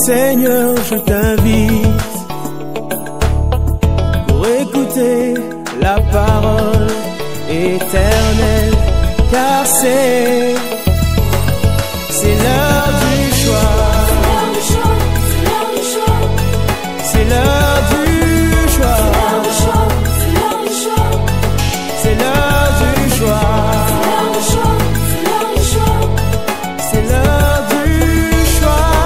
Seigneur, je t'invite pour écouter la parole éternelle, car c'est l'heure du choix. C'est l'heure du choix. C'est l'heure du choix. C'est l'heure du choix.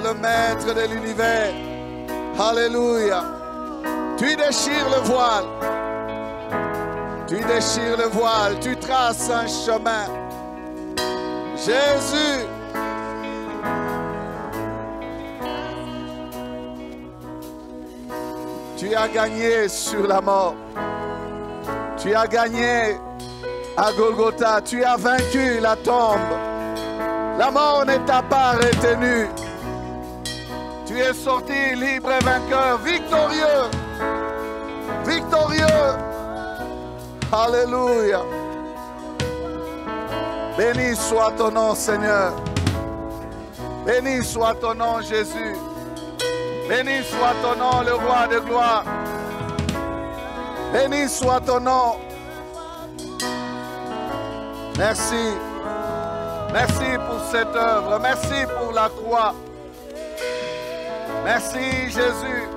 Le maître de l'univers, alléluia. Tu déchires le voile, tu déchires le voile, tu traces un chemin. Jésus, tu as gagné sur la mort, tu as gagné à Golgotha, tu as vaincu la tombe. La mort ne t'a pas retenu. Tu es sorti libre et vainqueur, victorieux. Victorieux. Alléluia. Béni soit ton nom, Seigneur. Béni soit ton nom, Jésus. Béni soit ton nom, le roi de gloire. Béni soit ton nom. Merci. Merci pour cette œuvre. Merci pour la croix. Merci Jésus.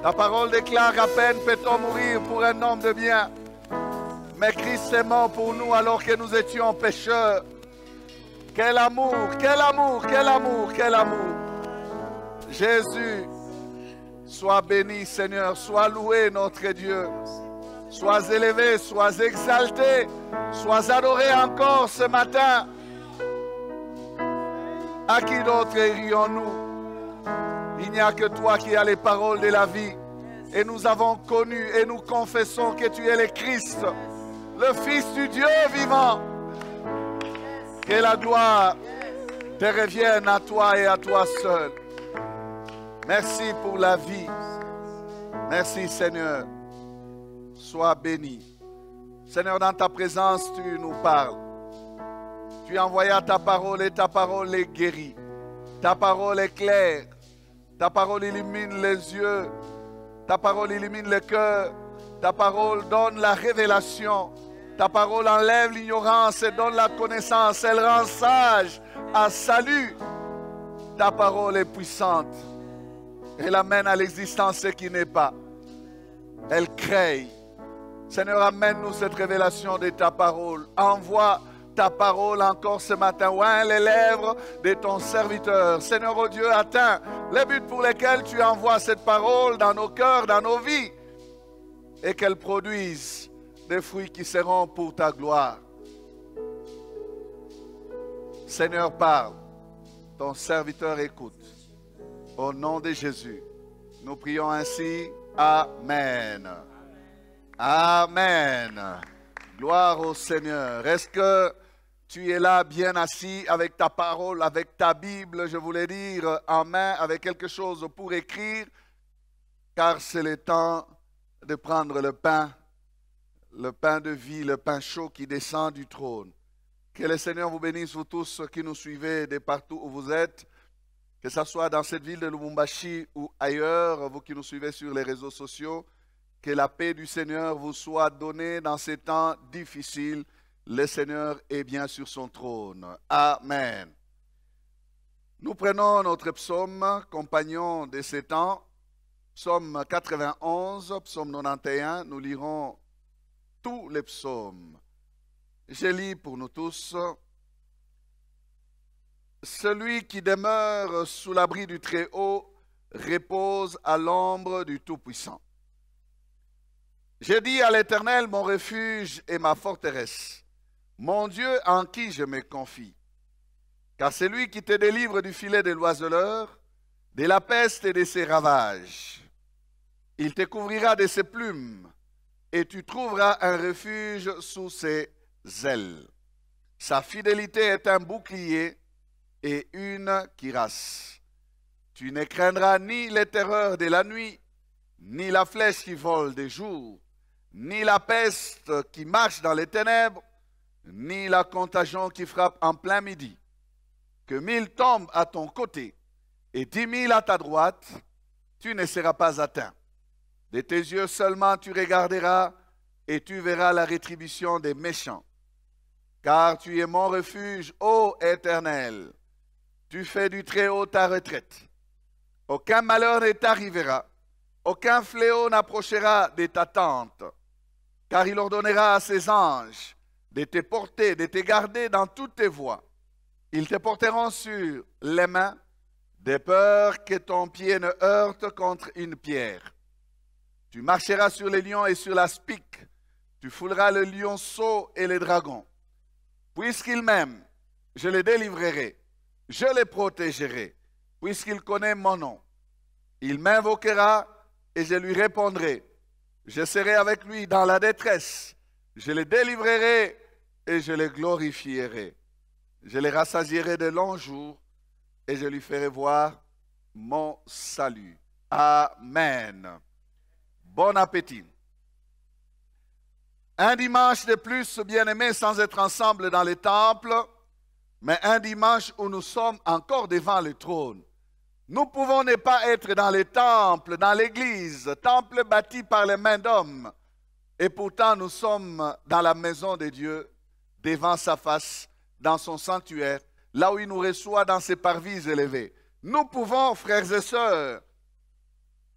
Ta parole déclare qu'à peine peut-on mourir pour un homme de bien. Mais Christ est mort pour nous alors que nous étions pécheurs. Quel amour, quel amour, quel amour, quel amour. Jésus, sois béni Seigneur, sois loué notre Dieu. Sois élevé, sois exalté, sois adoré encore ce matin. À qui d'autre irions-nous? Il n'y a que toi qui as les paroles de la vie. Et nous avons connu et nous confessons que tu es le Christ, le Fils du Dieu vivant. Que la gloire te revienne à toi et à toi seul. Merci pour la vie. Merci Seigneur. Sois béni. Seigneur, dans ta présence, tu nous parles. Tu as envoyé ta parole et ta parole est guérie. Ta parole est claire. Ta parole illumine les yeux. Ta parole illumine le cœur. Ta parole donne la révélation. Ta parole enlève l'ignorance et donne la connaissance. Elle rend sage à salut. Ta parole est puissante. Elle amène à l'existence ce qui n'est pas. Elle crée. Seigneur, amène-nous cette révélation de ta parole. Envoie ta parole encore ce matin. Oint les lèvres de ton serviteur. Seigneur, oh Dieu, atteins les buts pour lesquels tu envoies cette parole dans nos cœurs, dans nos vies. Et qu'elle produise des fruits qui seront pour ta gloire. Seigneur, parle. Ton serviteur écoute. Au nom de Jésus, nous prions ainsi. Amen. Amen. Gloire au Seigneur. Est-ce que tu es là bien assis avec ta parole, avec ta Bible, je voulais dire, en main, avec quelque chose pour écrire, car c'est le temps de prendre le pain de vie, le pain chaud qui descend du trône. Que le Seigneur vous bénisse, vous tous qui nous suivez de partout où vous êtes, que ce soit dans cette ville de Lubumbashi ou ailleurs, vous qui nous suivez sur les réseaux sociaux. Que la paix du Seigneur vous soit donnée dans ces temps difficiles. Le Seigneur est bien sur son trône. Amen. Nous prenons notre psaume, compagnon de ces temps, psaume 91, psaume 91. Nous lirons tous les psaumes. Je lis pour nous tous. Celui qui demeure sous l'abri du Très-Haut repose à l'ombre du Tout-Puissant. J'ai dit à l'Éternel, mon refuge et ma forteresse, mon Dieu en qui je me confie. Car c'est lui qui te délivre du filet de l'oiseleur, de la peste et de ses ravages. Il te couvrira de ses plumes, et tu trouveras un refuge sous ses ailes. Sa fidélité est un bouclier et une cuirasse. Tu ne craindras ni les terreurs de la nuit, ni la flèche qui vole de jour, ni la peste qui marche dans les ténèbres, ni la contagion qui frappe en plein midi. Que 1000 tombent à ton côté et 10 000 à ta droite, tu ne seras pas atteint. De tes yeux seulement tu regarderas et tu verras la rétribution des méchants. Car tu es mon refuge, ô Éternel. Tu fais du Très-Haut ta retraite. Aucun malheur ne t'arrivera, aucun fléau n'approchera de ta tente. Car il ordonnera à ses anges de te porter, de te garder dans toutes tes voies. Ils te porteront sur les mains, de peur que ton pied ne heurte contre une pierre. Tu marcheras sur les lions et sur la spique. Tu fouleras le lionceau et les dragons. Puisqu'il m'aime, je le délivrerai. Je le protégerai, puisqu'il connaît mon nom. Il m'invoquera et je lui répondrai. Je serai avec lui dans la détresse. Je le délivrerai et je le glorifierai. Je le rassasierai de longs jours et je lui ferai voir mon salut. Amen. Bon appétit. Un dimanche de plus, bien-aimés, sans être ensemble dans les temples, mais un dimanche où nous sommes encore devant le trône. Nous pouvons ne pas être dans les temples, dans l'église, temple bâti par les mains d'hommes, et pourtant nous sommes dans la maison de Dieu, devant sa face, dans son sanctuaire, là où il nous reçoit dans ses parvis élevés. Nous pouvons, frères et sœurs,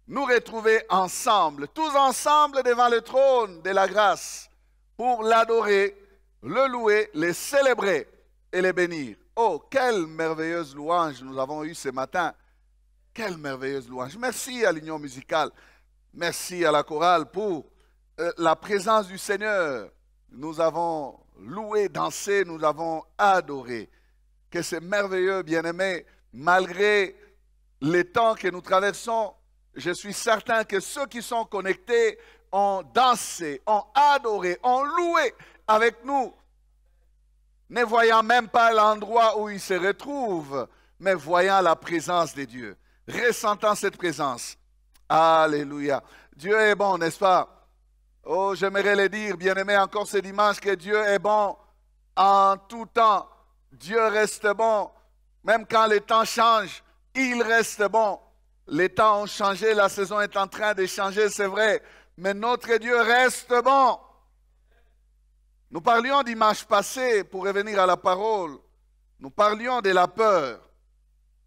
nous retrouver ensemble, tous ensemble devant le trône de la grâce, pour l'adorer, le louer, le célébrer et le bénir. Oh, quelle merveilleuse louange nous avons eue ce matin. Quelle merveilleuse louange. Merci à l'Union musicale. Merci à la chorale pour la présence du Seigneur. Nous avons loué, dansé, nous avons adoré. Que c'est merveilleux, bien-aimés. Malgré les temps que nous traversons, je suis certain que ceux qui sont connectés ont dansé, ont adoré, ont loué avec nous, ne voyant même pas l'endroit où ils se retrouvent, mais voyant la présence de Dieu, ressentant cette présence. Alléluia. Dieu est bon, n'est-ce pas? Oh, j'aimerais le dire, bien-aimé, encore ce dimanche, que Dieu est bon en tout temps. Dieu reste bon. Même quand les temps changent, il reste bon. Les temps ont changé, la saison est en train de changer, c'est vrai. Mais notre Dieu reste bon. Nous parlions dimanche passé, pour revenir à la parole, nous parlions de la peur.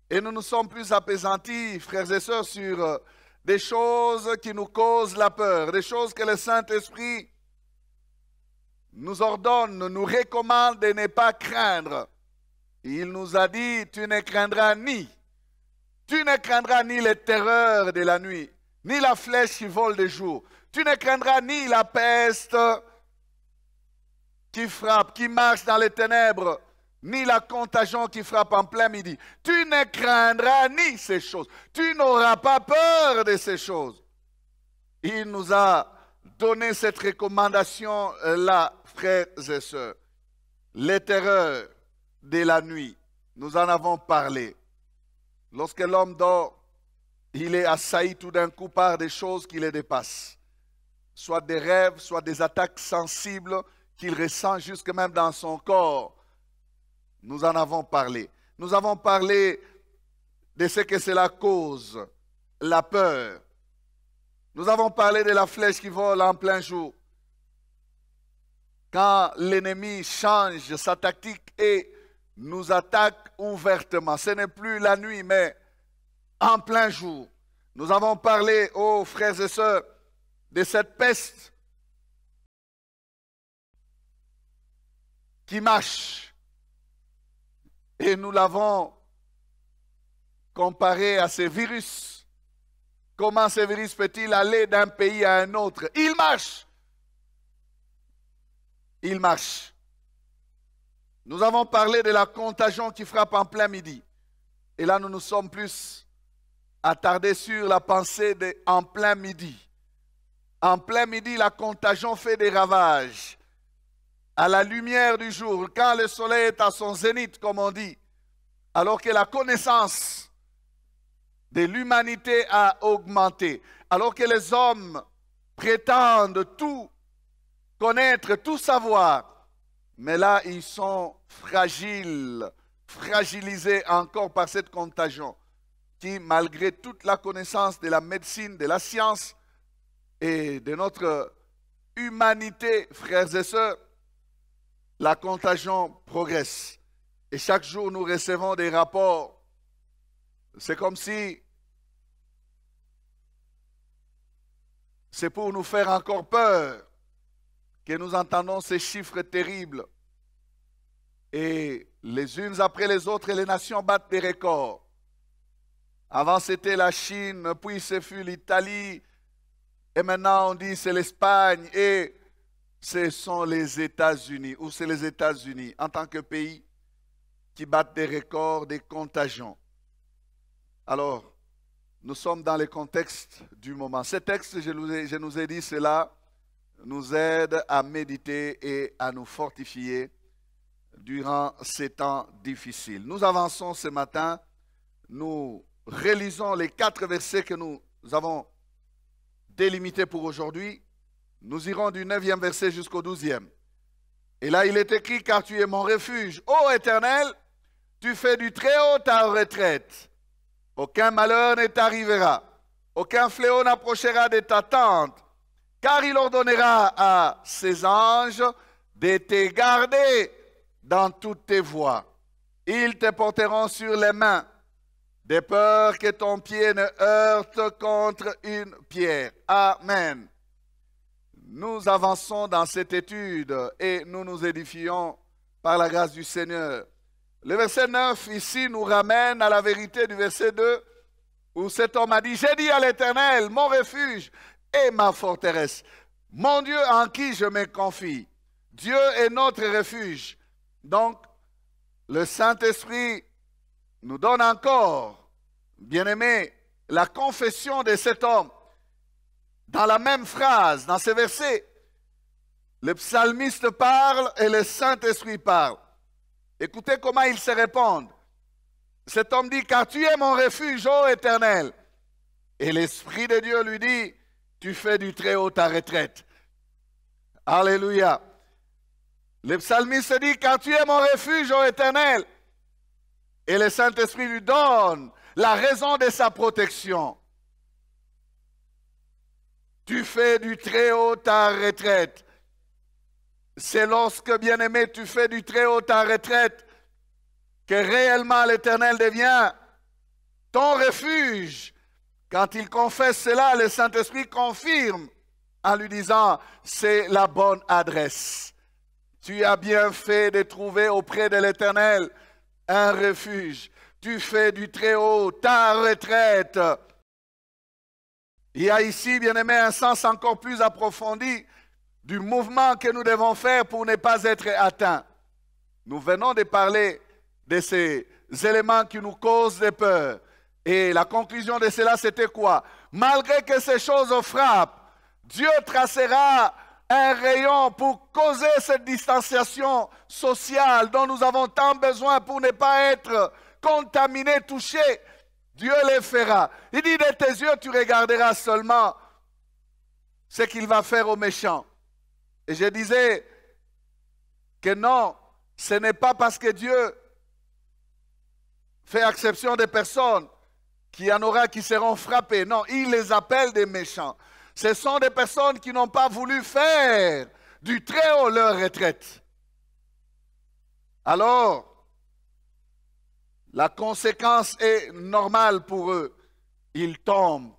Et nous nous sommes plus apaisantis, frères et sœurs, sur des choses qui nous causent la peur, des choses que le Saint-Esprit nous ordonne, nous recommande de ne pas craindre. Il nous a dit, tu ne craindras ni les terreurs de la nuit, ni la flèche qui vole de jour. Tu ne craindras ni la peste qui frappe, qui marche dans les ténèbres, ni la contagion qui frappe en plein midi. Tu ne craindras ni ces choses. Tu n'auras pas peur de ces choses. Il nous a donné cette recommandation-là, frères et sœurs. Les terreurs de la nuit, nous en avons parlé. Lorsque l'homme dort, il est assailli tout d'un coup par des choses qui le dépassent. Soit des rêves, soit des attaques sensibles qu'il ressent jusque même dans son corps. Nous en avons parlé. Nous avons parlé de ce que c'est la cause, la peur. Nous avons parlé de la flèche qui vole en plein jour. Quand l'ennemi change sa tactique et nous attaque ouvertement, ce n'est plus la nuit, mais en plein jour. Nous avons parlé, oh frères et sœurs, de cette peste qui marche. Et nous l'avons comparé à ces virus. Comment ces virus peut-il aller d'un pays à un autre? Il marche. Il marche. Nous avons parlé de la contagion qui frappe en plein midi. Et là, nous nous sommes plus attardés sur la pensée de en plein midi. En plein midi, la contagion fait des ravages. À la lumière du jour, quand le soleil est à son zénith, comme on dit, alors que la connaissance de l'humanité a augmenté, alors que les hommes prétendent tout connaître, tout savoir, mais là, ils sont fragiles, fragilisés encore par cette contagion qui, malgré toute la connaissance de la médecine, de la science et de notre humanité, frères et sœurs, la contagion progresse. Et chaque jour, nous recevons des rapports. C'est comme si c'est pour nous faire encore peur que nous entendons ces chiffres terribles. Et les unes après les autres, les nations battent des records. Avant, c'était la Chine, puis ce fut l'Italie, et maintenant on dit c'est l'Espagne, et ce sont les États-Unis, ou c'est les États-Unis en tant que pays qui battent des records, des contagions. Alors, nous sommes dans le contexte du moment. Ce texte, je nous ai dit cela, nous aide à méditer et à nous fortifier durant ces temps difficiles. Nous avançons ce matin, nous relisons les 4 versets que nous avons délimités pour aujourd'hui. Nous irons du 9e verset jusqu'au 12e. Et là, il est écrit, car tu es mon refuge. Ô Éternel, tu fais du Très-Haut ta retraite. Aucun malheur ne t'arrivera. Aucun fléau n'approchera de ta tente. Car il ordonnera à ses anges de te garder dans toutes tes voies. Ils te porteront sur les mains, de peur que ton pied ne heurte contre une pierre. Amen. Nous avançons dans cette étude et nous nous édifions par la grâce du Seigneur. Le verset 9 ici nous ramène à la vérité du verset 2 où cet homme a dit, j'ai dit à l'Éternel, mon refuge et ma forteresse, mon Dieu en qui je me confie. Dieu est notre refuge. Donc, le Saint-Esprit nous donne encore, bien-aimés, la confession de cet homme. Dans la même phrase, dans ce verset, le psalmiste parle et le Saint-Esprit parle. Écoutez comment ils se répondent. Cet homme dit, car tu es mon refuge, ô Éternel. Et l'Esprit de Dieu lui dit, tu fais du Très-Haut ta retraite. Alléluia. Le psalmiste dit, car tu es mon refuge, ô Éternel. Et le Saint-Esprit lui donne la raison de sa protection. Tu fais du Très-Haut ta retraite. C'est lorsque, bien-aimé, tu fais du Très-Haut ta retraite que réellement l'Éternel devient ton refuge. Quand il confesse cela, le Saint-Esprit confirme en lui disant, c'est la bonne adresse. Tu as bien fait de trouver auprès de l'Éternel un refuge. Tu fais du Très-Haut ta retraite. Il y a ici, bien-aimé, un sens encore plus approfondi du mouvement que nous devons faire pour ne pas être atteints. Nous venons de parler de ces éléments qui nous causent des peurs. Et la conclusion de cela, c'était quoi? Malgré que ces choses frappent, Dieu tracera un rayon pour causer cette distanciation sociale dont nous avons tant besoin pour ne pas être contaminés, touchés. Dieu les fera. Il dit, de tes yeux, tu regarderas seulement ce qu'il va faire aux méchants. Et je disais que non, ce n'est pas parce que Dieu fait exception des personnes qu'il y en aura qui seront frappées. Non, il les appelle des méchants. Ce sont des personnes qui n'ont pas voulu faire du Très-Haut leur retraite. Alors, la conséquence est normale pour eux. Ils tombent,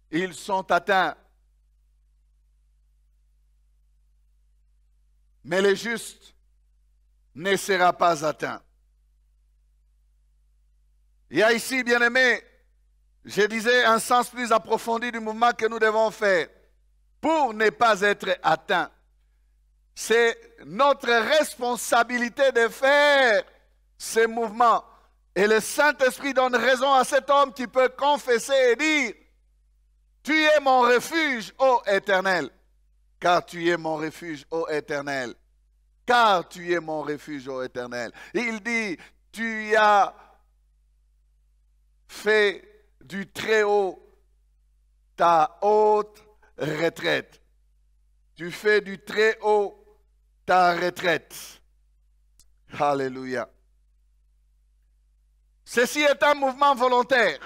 ils sont atteints. Mais le juste ne sera pas atteint. Il y a ici, bien-aimés, je disais un sens plus approfondi du mouvement que nous devons faire pour ne pas être atteints. C'est notre responsabilité de faire ces mouvements. Et le Saint-Esprit donne raison à cet homme qui peut confesser et dire, Tu es mon refuge, ô Éternel. Car tu es mon refuge, ô Éternel. Car tu es mon refuge, ô Éternel. Il dit, tu as fait du Très-Haut ta haute retraite. Tu fais du Très-Haut ta retraite. Alléluia. Ceci est un mouvement volontaire.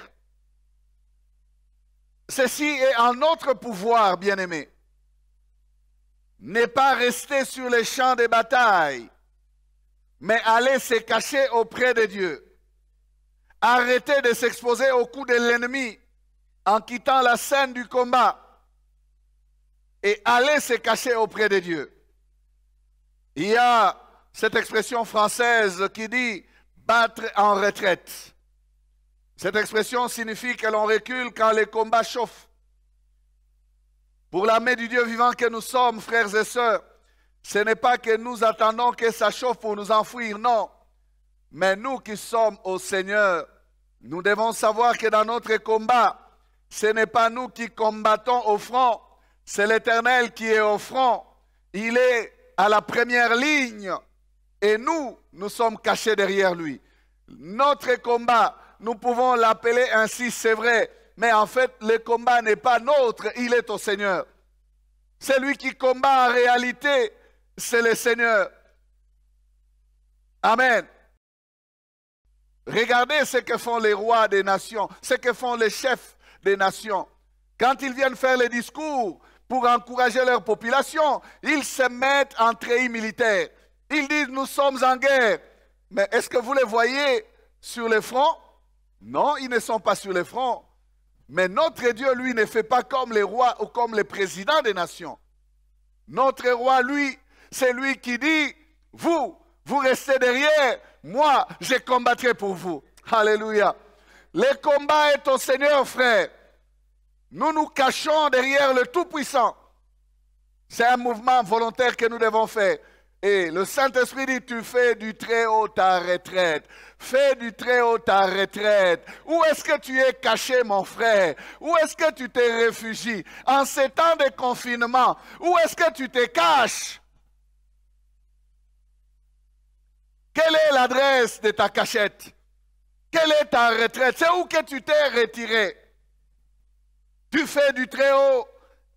Ceci est en notre pouvoir, bien-aimés. N'est pas rester sur les champs de bataille, mais aller se cacher auprès de Dieu. Arrêter de s'exposer au coup de l'ennemi en quittant la scène du combat et aller se cacher auprès de Dieu. Il y a cette expression française qui dit « battre en retraite ». Cette expression signifie que l'on recule quand les combats chauffent. Pour l'armée du Dieu vivant que nous sommes, frères et sœurs, ce n'est pas que nous attendons que ça chauffe pour nous enfuir, non. Mais nous qui sommes au Seigneur, nous devons savoir que dans notre combat, ce n'est pas nous qui combattons au front, c'est l'Éternel qui est au front. Il est à la première ligne et nous, nous sommes cachés derrière lui. Notre combat, nous pouvons l'appeler ainsi, c'est vrai, mais en fait, le combat n'est pas nôtre, il est au Seigneur. Celui qui combat en réalité, c'est le Seigneur. Amen. Regardez ce que font les rois des nations, ce que font les chefs des nations. Quand ils viennent faire les discours pour encourager leur population, ils se mettent en treillis militaire. Ils disent, nous sommes en guerre. Mais est-ce que vous les voyez sur le front? Non, ils ne sont pas sur le front. Mais notre Dieu, lui, ne fait pas comme les rois ou comme les présidents des nations. Notre roi, lui, c'est lui qui dit, vous restez derrière, moi, je combattrai pour vous. Alléluia. Le combat est au Seigneur, frère. Nous nous cachons derrière le Tout-Puissant. C'est un mouvement volontaire que nous devons faire. Et le Saint-Esprit dit, tu fais du Très-Haut ta retraite. Fais du Très-Haut ta retraite. Où est-ce que tu es caché, mon frère? Où est-ce que tu te réfugies? En ces temps de confinement, où est-ce que tu te caches? Quelle est l'adresse de ta cachette? Quelle est ta retraite? C'est où que tu t'es retiré? Tu fais du Très-Haut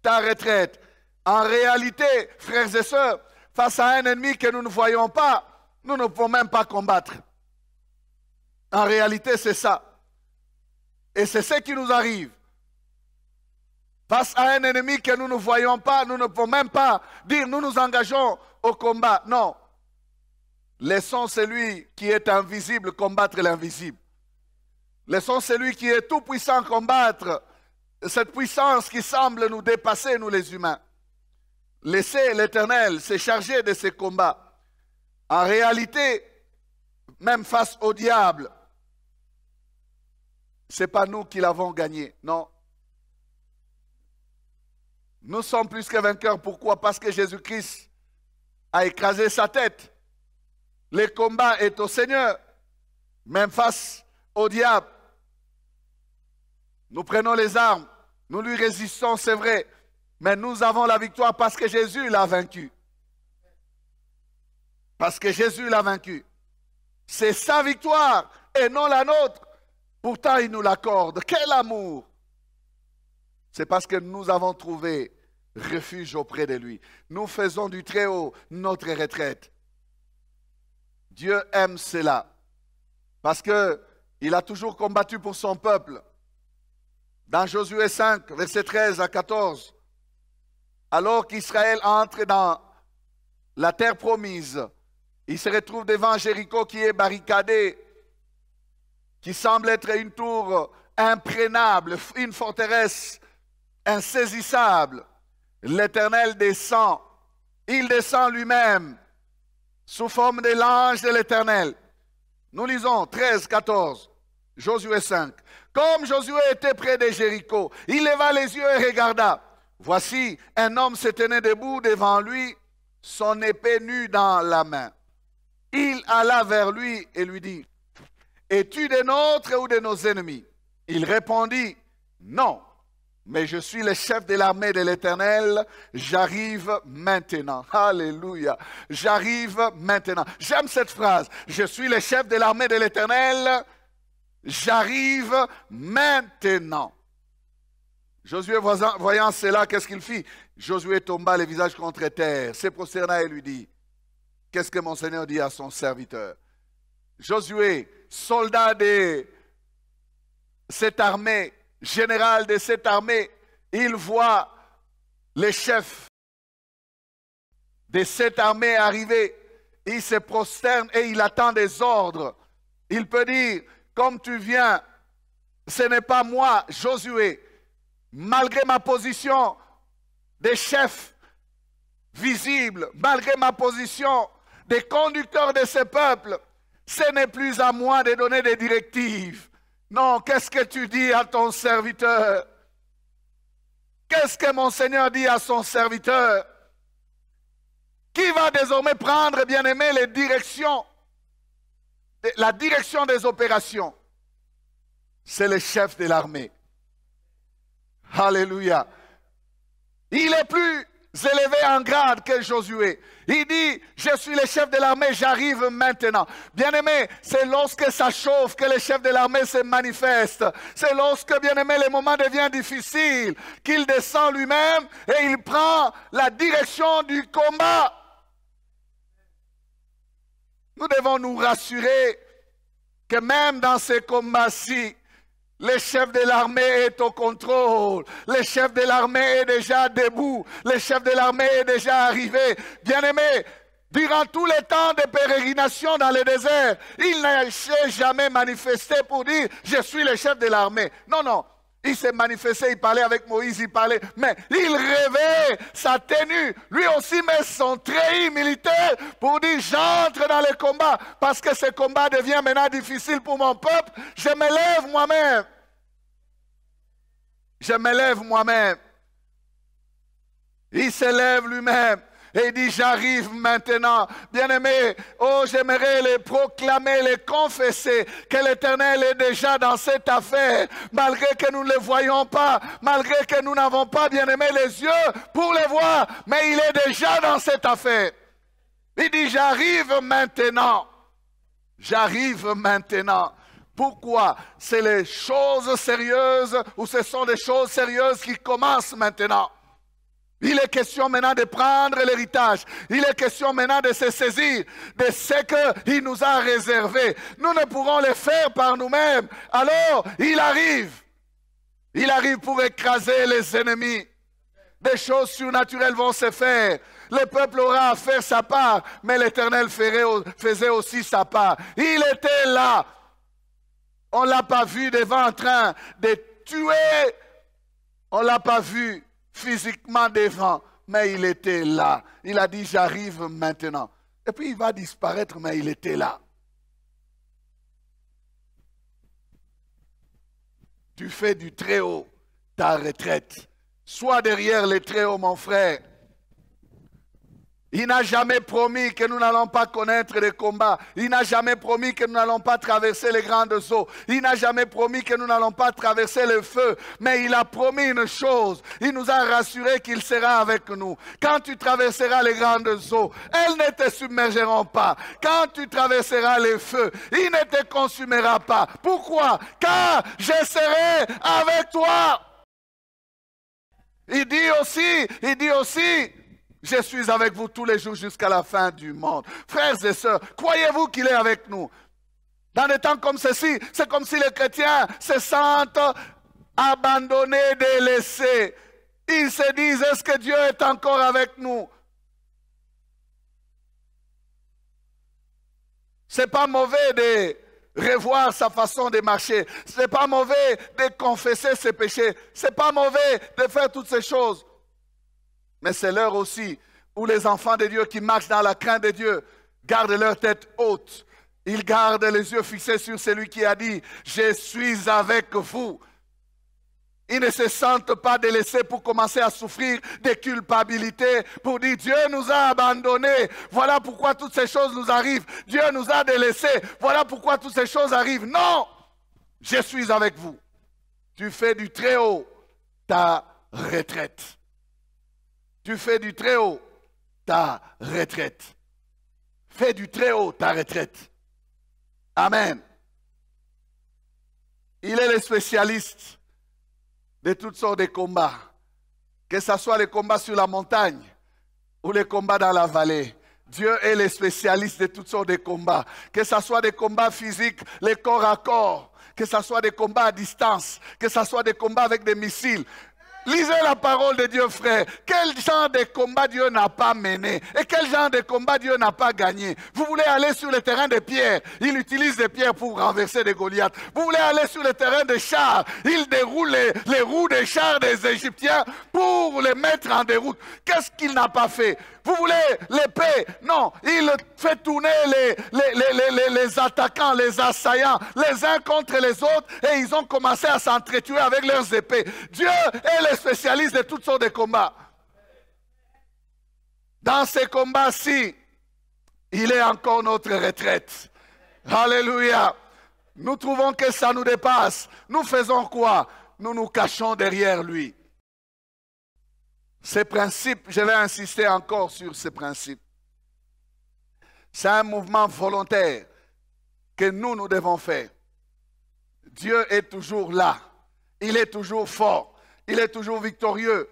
ta retraite. En réalité, frères et sœurs, face à un ennemi que nous ne voyons pas, nous ne pouvons même pas combattre. En réalité, c'est ça. Et c'est ce qui nous arrive. Face à un ennemi que nous ne voyons pas, nous ne pouvons même pas dire nous nous engageons au combat. Non. Laissons celui qui est invisible combattre l'invisible. Laissons celui qui est tout puissant combattre cette puissance qui semble nous dépasser, nous les humains. Laissez l'Éternel se charger de ces combats. En réalité, même face au diable, ce n'est pas nous qui l'avons gagné, non. Nous sommes plus que vainqueurs. Pourquoi? Parce que Jésus-Christ a écrasé sa tête. Le combat est au Seigneur, même face au diable. Nous prenons les armes, nous lui résistons, c'est vrai. Mais nous avons la victoire parce que Jésus l'a vaincu. Parce que Jésus l'a vaincu. C'est sa victoire et non la nôtre. Pourtant, il nous l'accorde. Quel amour! C'est parce que nous avons trouvé refuge auprès de lui. Nous faisons du Très-Haut notre retraite. Dieu aime cela. Parce qu'il a toujours combattu pour son peuple. Dans Josué 5, versets 13 à 14, alors qu'Israël entre dans la terre promise, il se retrouve devant Jéricho qui est barricadé, qui semble être une tour imprégnable, une forteresse insaisissable. L'Éternel descend, il descend lui-même sous forme de l'ange de l'Éternel. Nous lisons 13, 14, Josué 5. Comme Josué était près de Jéricho, il leva les yeux et regarda. Voici, un homme se tenait debout devant lui, son épée nue dans la main. Il alla vers lui et lui dit, « Es-tu des nôtres ou de nos ennemis ?» Il répondit, « Non, Mais je suis le chef de l'armée de l'Éternel, j'arrive maintenant. Alléluia. J'arrive maintenant. J'aime cette phrase. Je suis le chef de l'armée de l'Éternel, j'arrive maintenant. Josué voyant cela, qu'est-ce qu'il fit? Josué tomba le visage contre terre, se prosterna et lui dit, qu'est-ce que mon Seigneur dit à son serviteur? Josué, soldat de cette armée, général de cette armée, il voit les chefs de cette armée arriver. Il se prosterne et il attend des ordres. Il peut dire, comme tu viens, ce n'est pas moi, Josué, malgré ma position de chef visible, malgré ma position de conducteur de ce peuple, ce n'est plus à moi de donner des directives. Non, qu'est-ce que tu dis à ton serviteur? Qu'est-ce que mon Seigneur dit à son serviteur? Qui va désormais prendre, bien-aimé, les directions, la direction des opérations? C'est le chef de l'armée. Alléluia. Il est plus élevé en grade que Josué. Il dit, je suis le chef de l'armée, j'arrive maintenant. Bien-aimé, c'est lorsque ça chauffe que le chef de l'armée se manifeste. C'est lorsque, bien-aimé, le moment devient difficile, qu'il descend lui-même et il prend la direction du combat. Nous devons nous rassurer que même dans ces combats-ci, le chef de l'armée est au contrôle. Le chef de l'armée est déjà debout. Le chef de l'armée est déjà arrivé. Bien-aimé, durant tout le temps de pérégrination dans le désert, il ne s'est jamais manifesté pour dire « Je suis le chef de l'armée ». Non, non. Il s'est manifesté, il parlait avec Moïse, il parlait, mais il rêvait sa tenue. Lui aussi met son treillis militaire pour dire j'entre dans le combat parce que ce combat devient maintenant difficile pour mon peuple. Je me lève moi-même. Je me lève moi-même. Il se lève lui-même. Et il dit, j'arrive maintenant. Bien-aimé, oh, j'aimerais les proclamer, les confesser que l'Éternel est déjà dans cette affaire, malgré que nous ne le voyons pas, malgré que nous n'avons pas, bien-aimé, les yeux pour le voir, mais il est déjà dans cette affaire. Il dit, j'arrive maintenant. J'arrive maintenant. Pourquoi? C'est les choses sérieuses, ou ce sont des choses sérieuses qui commencent maintenant. Il est question maintenant de prendre l'héritage. Il est question maintenant de se saisir de ce qu'il nous a réservé. Nous ne pourrons le faire par nous-mêmes. Alors, il arrive. Il arrive pour écraser les ennemis. Des choses surnaturelles vont se faire. Le peuple aura à faire sa part, mais l'Éternel faisait aussi sa part. Il était là. On ne l'a pas vu devant en train de tuer. On ne l'a pas vu physiquement devant, mais il était là. Il a dit, j'arrive maintenant. Et puis il va disparaître, mais il était là. Tu fais du Très-Haut ta retraite. Sois derrière le Très-Haut, mon frère. Il n'a jamais promis que nous n'allons pas connaître les combats. Il n'a jamais promis que nous n'allons pas traverser les grandes eaux. Il n'a jamais promis que nous n'allons pas traverser le feu. Mais il a promis une chose. Il nous a rassuré qu'il sera avec nous. Quand tu traverseras les grandes eaux, elles ne te submergeront pas. Quand tu traverseras les feux, il ne te consumera pas. Pourquoi? Car je serai avec toi. Il dit aussi, je suis avec vous tous les jours jusqu'à la fin du monde. Frères et sœurs, croyez-vous qu'il est avec nous? Dans des temps comme ceci, c'est comme si les chrétiens se sentent abandonnés, délaissés. Ils se disent, est-ce que Dieu est encore avec nous? C'est pas mauvais de revoir sa façon de marcher. C'est pas mauvais de confesser ses péchés. C'est pas mauvais de faire toutes ces choses. Mais c'est l'heure aussi où les enfants de Dieu qui marchent dans la crainte de Dieu gardent leur tête haute. Ils gardent les yeux fixés sur celui qui a dit « Je suis avec vous ». Ils ne se sentent pas délaissés pour commencer à souffrir de culpabilité, pour dire « Dieu nous a abandonnés, voilà pourquoi toutes ces choses nous arrivent. Dieu nous a délaissés, voilà pourquoi toutes ces choses arrivent. » Non, je suis avec vous. Tu fais du Très-Haut ta retraite. Tu fais du très haut ta retraite. Fais du très haut ta retraite. Amen. Il est le spécialiste de toutes sortes de combats. Que ce soit les combats sur la montagne ou les combats dans la vallée. Dieu est le spécialiste de toutes sortes de combats. Que ce soit des combats physiques, les corps à corps. Que ce soit des combats à distance. Que ce soit des combats avec des missiles. Lisez la parole de Dieu, frère. Quel genre de combat Dieu n'a pas mené? Et quel genre de combat Dieu n'a pas gagné? Vous voulez aller sur le terrain de pierre, il utilise des pierres pour renverser des Goliaths. Vous voulez aller sur le terrain de chars, il déroule les roues des chars des Égyptiens pour les mettre en déroute. Qu'est-ce qu'il n'a pas fait? Vous voulez l'épée? Non, il fait tourner les attaquants, les assaillants, les uns contre les autres, et ils ont commencé à s'entretuer avec leurs épées. Dieu est le spécialiste de toutes sortes de combats. Dans ces combats-ci, il est encore notre retraite. Alléluia. Nous trouvons que ça nous dépasse. Nous faisons quoi? Nous nous cachons derrière lui. Ces principes, je vais insister encore sur ces principes. C'est un mouvement volontaire que nous devons faire. Dieu est toujours là. Il est toujours fort. Il est toujours victorieux.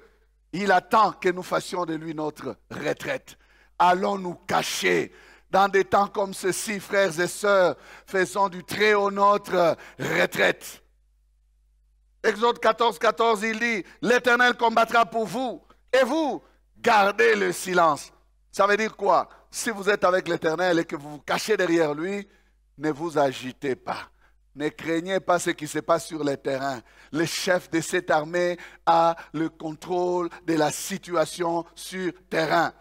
Il attend que nous fassions de lui notre retraite. Allons nous cacher. Dans des temps comme ceci, frères et sœurs, faisons du très haut notre retraite. Exode 14, 14, il dit, l'Éternel combattra pour vous. Et vous, gardez le silence. Ça veut dire quoi? Si vous êtes avec l'Éternel et que vous vous cachez derrière lui, ne vous agitez pas. Ne craignez pas ce qui se passe sur le terrain. Le chef de cette armée a le contrôle de la situation sur terrain.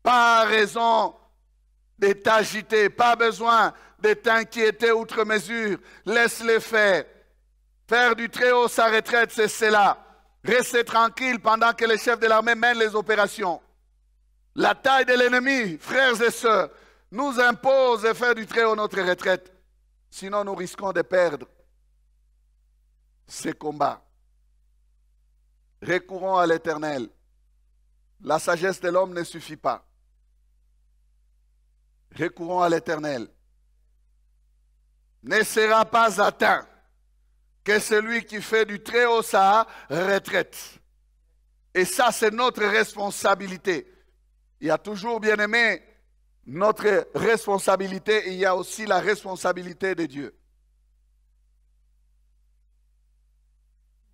Pas raison de t'agiter, pas besoin de t'inquiéter outre mesure. Laisse-les faire. Faire du très haut sa retraite, c'est cela. Restez tranquille pendant que le chef de l'armée mène les opérations. La taille de l'ennemi, frères et sœurs, nous impose de faire du très haut notre retraite. Sinon, nous risquons de perdre ces combats. Recourons à l'Éternel. La sagesse de l'homme ne suffit pas. Recourons à l'Éternel. Ne sera pas atteint que celui qui fait du très haut sa retraite. Et ça, c'est notre responsabilité. Il y a toujours, bien aimé, notre responsabilité, et il y a aussi la responsabilité de Dieu.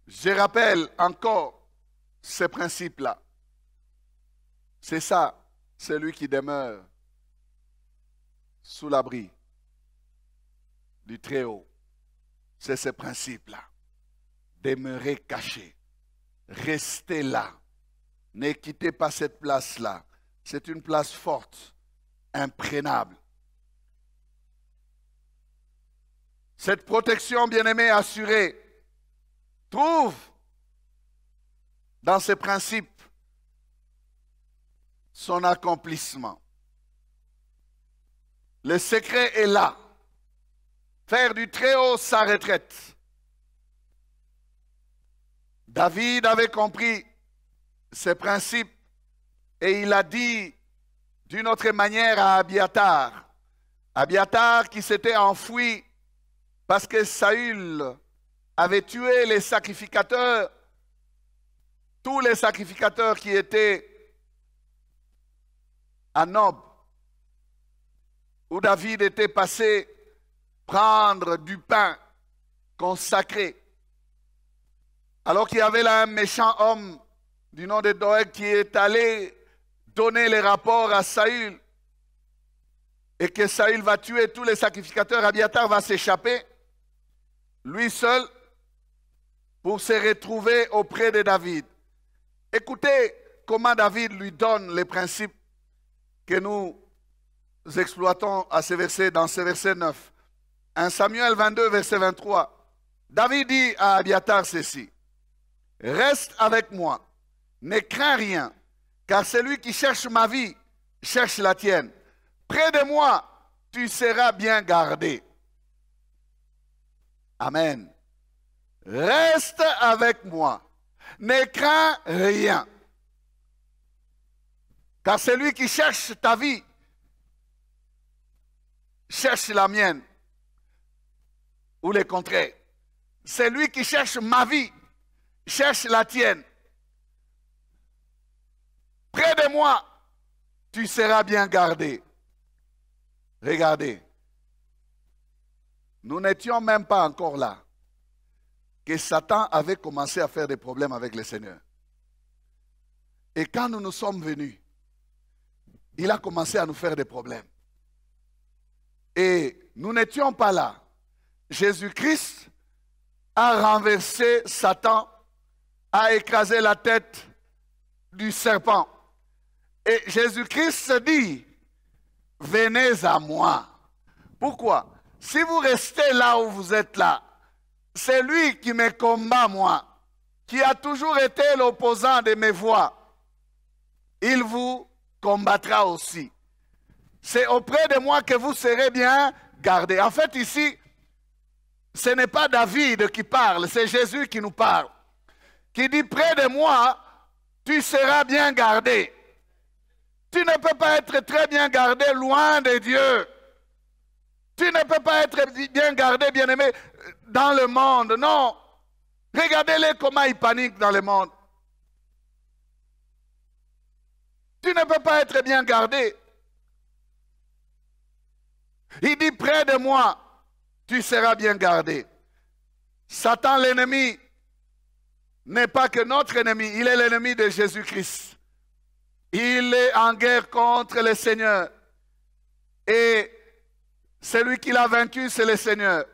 Je rappelle encore ces principes-là. C'est ça, celui qui demeure sous l'abri du Très-Haut. C'est ce principe-là. Demeurer caché. Restez là. Ne quittez pas cette place-là. C'est une place forte, imprégnable. Cette protection, bien-aimée, assurée, trouve dans ces principes son accomplissement. Le secret est là. Faire du très haut sa retraite. David avait compris ces principes et il a dit d'une autre manière à Abiathar. Abiathar qui s'était enfoui parce que Saül avait tué les sacrificateurs, tous les sacrificateurs qui étaient à Nob, où David était passé prendre du pain consacré. Alors qu'il y avait là un méchant homme du nom de Doeg qui est allé donner les rapports à Saül et que Saül va tuer tous les sacrificateurs, Abiathar va s'échapper, lui seul, pour se retrouver auprès de David. Écoutez comment David lui donne les principes que nous exploitons à ce verset, dans ce verset 9. 1 Samuel 22, verset 23. David dit à Abiathar ceci. Reste avec moi, ne crains rien, car celui qui cherche ma vie cherche la tienne. Près de moi, tu seras bien gardé. Amen. Reste avec moi. Ne crains rien. Car celui qui cherche ta vie, cherche la mienne. Ou le contraire. Celui qui cherche ma vie, cherche la tienne. Près de moi, tu seras bien gardé. Regardez. Nous n'étions même pas encore là que Satan avait commencé à faire des problèmes avec le Seigneur. Et quand nous nous sommes venus, il a commencé à nous faire des problèmes. Et nous n'étions pas là. Jésus-Christ a renversé Satan, a écrasé la tête du serpent. Et Jésus-Christ se dit, venez à moi. Pourquoi? Si vous restez là où vous êtes là, c'est lui qui me combat moi, qui a toujours été l'opposant de mes voies. Il vous combattra aussi. C'est auprès de moi que vous serez bien gardés. En fait, ici, ce n'est pas David qui parle, c'est Jésus qui nous parle. Qui dit, près de moi, tu seras bien gardé. Tu ne peux pas être très bien gardé loin de Dieu. Tu ne peux pas être bien gardé, bien-aimé, dans le monde. Non. Regardez-les comment ils paniquent dans le monde. Tu ne peux pas être bien gardé. Il dit, près de moi, tu seras bien gardé. Satan, l'ennemi, n'est pas que notre ennemi, il est l'ennemi de Jésus-Christ. Il est en guerre contre le Seigneur. Et celui qui l'a vaincu, c'est le Seigneur.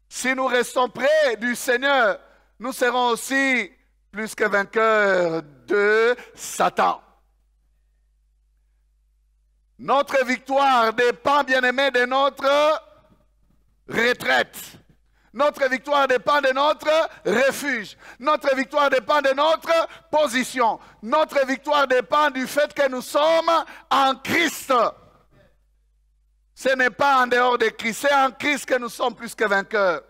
Si nous restons près du Seigneur, nous serons aussi plus que vainqueurs de Satan. Notre victoire dépend, bien-aimé, de notre retraite. Notre victoire dépend de notre refuge. Notre victoire dépend de notre position. Notre victoire dépend du fait que nous sommes en Christ. Ce n'est pas en dehors de Christ, c'est en Christ que nous sommes plus que vainqueurs.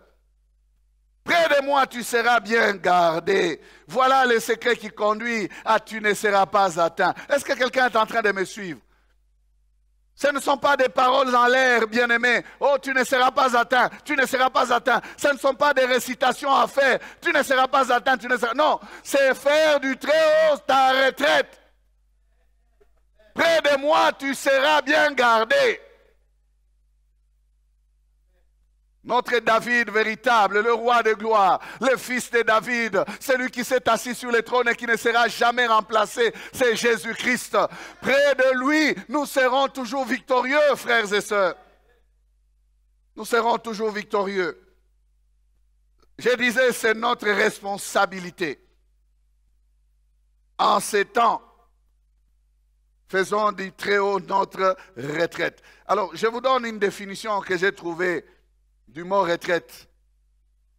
Près de moi, tu seras bien gardé. Voilà le secret qui conduit à tu ne seras pas atteint. Est-ce que quelqu'un est en train de me suivre? Ce ne sont pas des paroles en l'air, bien-aimés. Oh, tu ne seras pas atteint, tu ne seras pas atteint. Ce ne sont pas des récitations à faire. Tu ne seras pas atteint, tu ne seras... Non, c'est faire du très haut ta retraite. Près de moi, tu seras bien gardé. Notre David véritable, le roi de gloire, le fils de David, celui qui s'est assis sur le trône et qui ne sera jamais remplacé, c'est Jésus-Christ. Près de lui, nous serons toujours victorieux, frères et sœurs. Nous serons toujours victorieux. Je disais, c'est notre responsabilité. En ces temps, faisons du très haut notre retraite. Alors, je vous donne une définition que j'ai trouvée du mot retraite.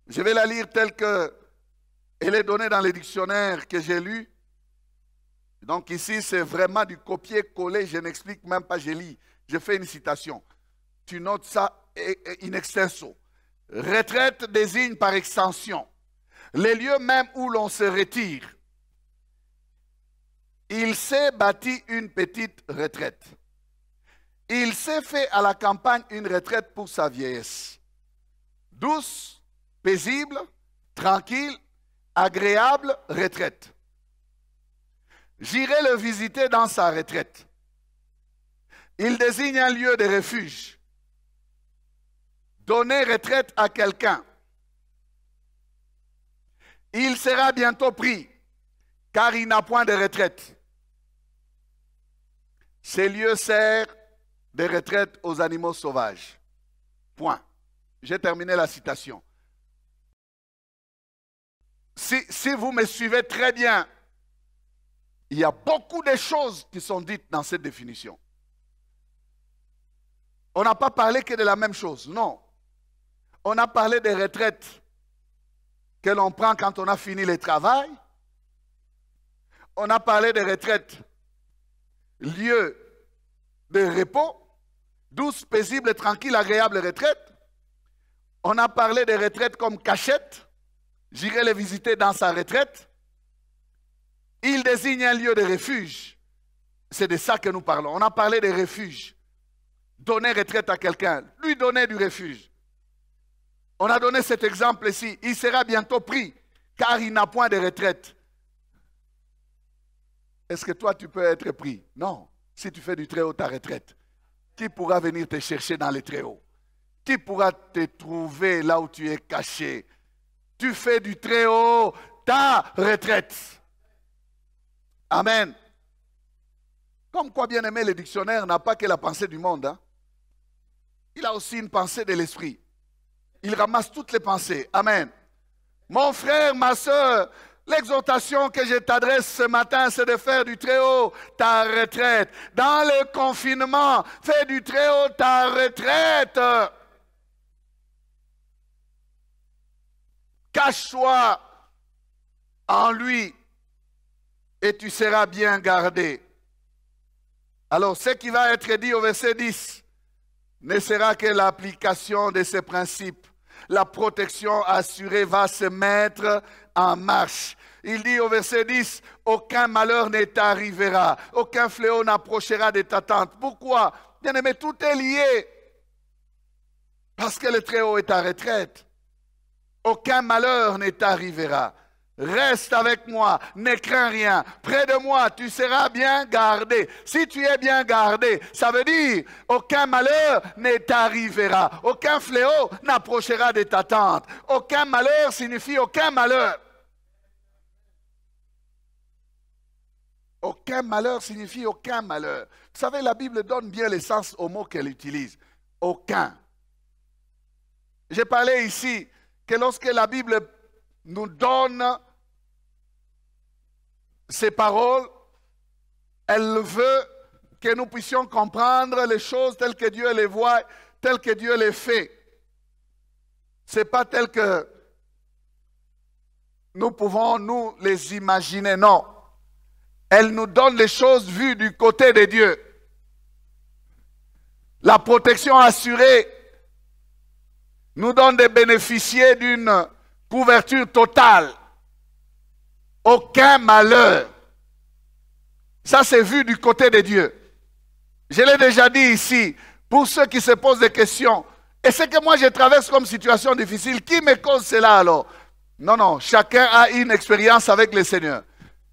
Je vais la lire telle qu'elle est donnée dans les dictionnaires que j'ai lus. Donc ici, c'est vraiment du copier-coller. Je n'explique même pas, je lis. Je fais une citation. Tu notes ça in extenso. Retraite désigne par extension les lieux même où l'on se retire. Il s'est bâti une petite retraite. Il s'est fait à la campagne une retraite pour sa vieillesse. Douce, paisible, tranquille, agréable retraite. J'irai le visiter dans sa retraite. Il désigne un lieu de refuge. Donner retraite à quelqu'un. Il sera bientôt pris, car il n'a point de retraite. Ces lieux servent de retraite aux animaux sauvages. Point. J'ai terminé la citation. Si vous me suivez très bien, il y a beaucoup de choses qui sont dites dans cette définition. On n'a pas parlé que de la même chose, non. On a parlé des retraites que l'on prend quand on a fini le travail. On a parlé des retraites, lieu de repos, douce, paisible, tranquille, agréable retraite. On a parlé des retraites comme cachette. J'irai les visiter dans sa retraite. Il désigne un lieu de refuge. C'est de ça que nous parlons. On a parlé de refuge. Donner retraite à quelqu'un, lui donner du refuge. On a donné cet exemple ici. Il sera bientôt pris, car il n'a point de retraite. Est-ce que toi, tu peux être pris? Non. Si tu fais du très haut ta retraite, qui pourra venir te chercher dans les très hauts? Qui pourra te trouver là où tu es caché? Tu fais du très haut ta retraite. Amen. Comme quoi, bien aimé, le dictionnaire n'a pas que la pensée du monde. Hein? Il a aussi une pensée de l'esprit. Il ramasse toutes les pensées. Amen. Mon frère, ma soeur, l'exhortation que je t'adresse ce matin, c'est de faire du très haut ta retraite. Dans le confinement, fais du très haut ta retraite. Cache-toi en lui et tu seras bien gardé. Alors, ce qui va être dit au verset 10 ne sera que l'application de ces principes. La protection assurée va se mettre en marche. Il dit au verset 10, aucun malheur ne t'arrivera, aucun fléau n'approchera de ta tente. Pourquoi? Bien aimé, tout est lié. Parce que le Très-Haut est ta retraite. Aucun malheur ne t'arrivera. Reste avec moi, ne crains rien. Près de moi, tu seras bien gardé. Si tu es bien gardé, ça veut dire aucun malheur ne t'arrivera. Aucun fléau n'approchera de ta tente. Aucun malheur signifie aucun malheur. Aucun malheur signifie aucun malheur. Vous savez, la Bible donne bien le sens au mot qu'elle utilise. Aucun. J'ai parlé ici que lorsque la Bible nous donne ces paroles, elle veut que nous puissions comprendre les choses telles que Dieu les voit, telles que Dieu les fait. Ce n'est pas tel que nous pouvons nous les imaginer, non. Elle nous donne les choses vues du côté de Dieu. La protection assurée nous donne de bénéficier d'une couverture totale. Aucun malheur. Ça, c'est vu du côté de Dieu. Je l'ai déjà dit ici, pour ceux qui se posent des questions. Et c'est que moi, je traverse comme situation difficile. Qui me cause cela alors? Non, non. Chacun a une expérience avec le Seigneur.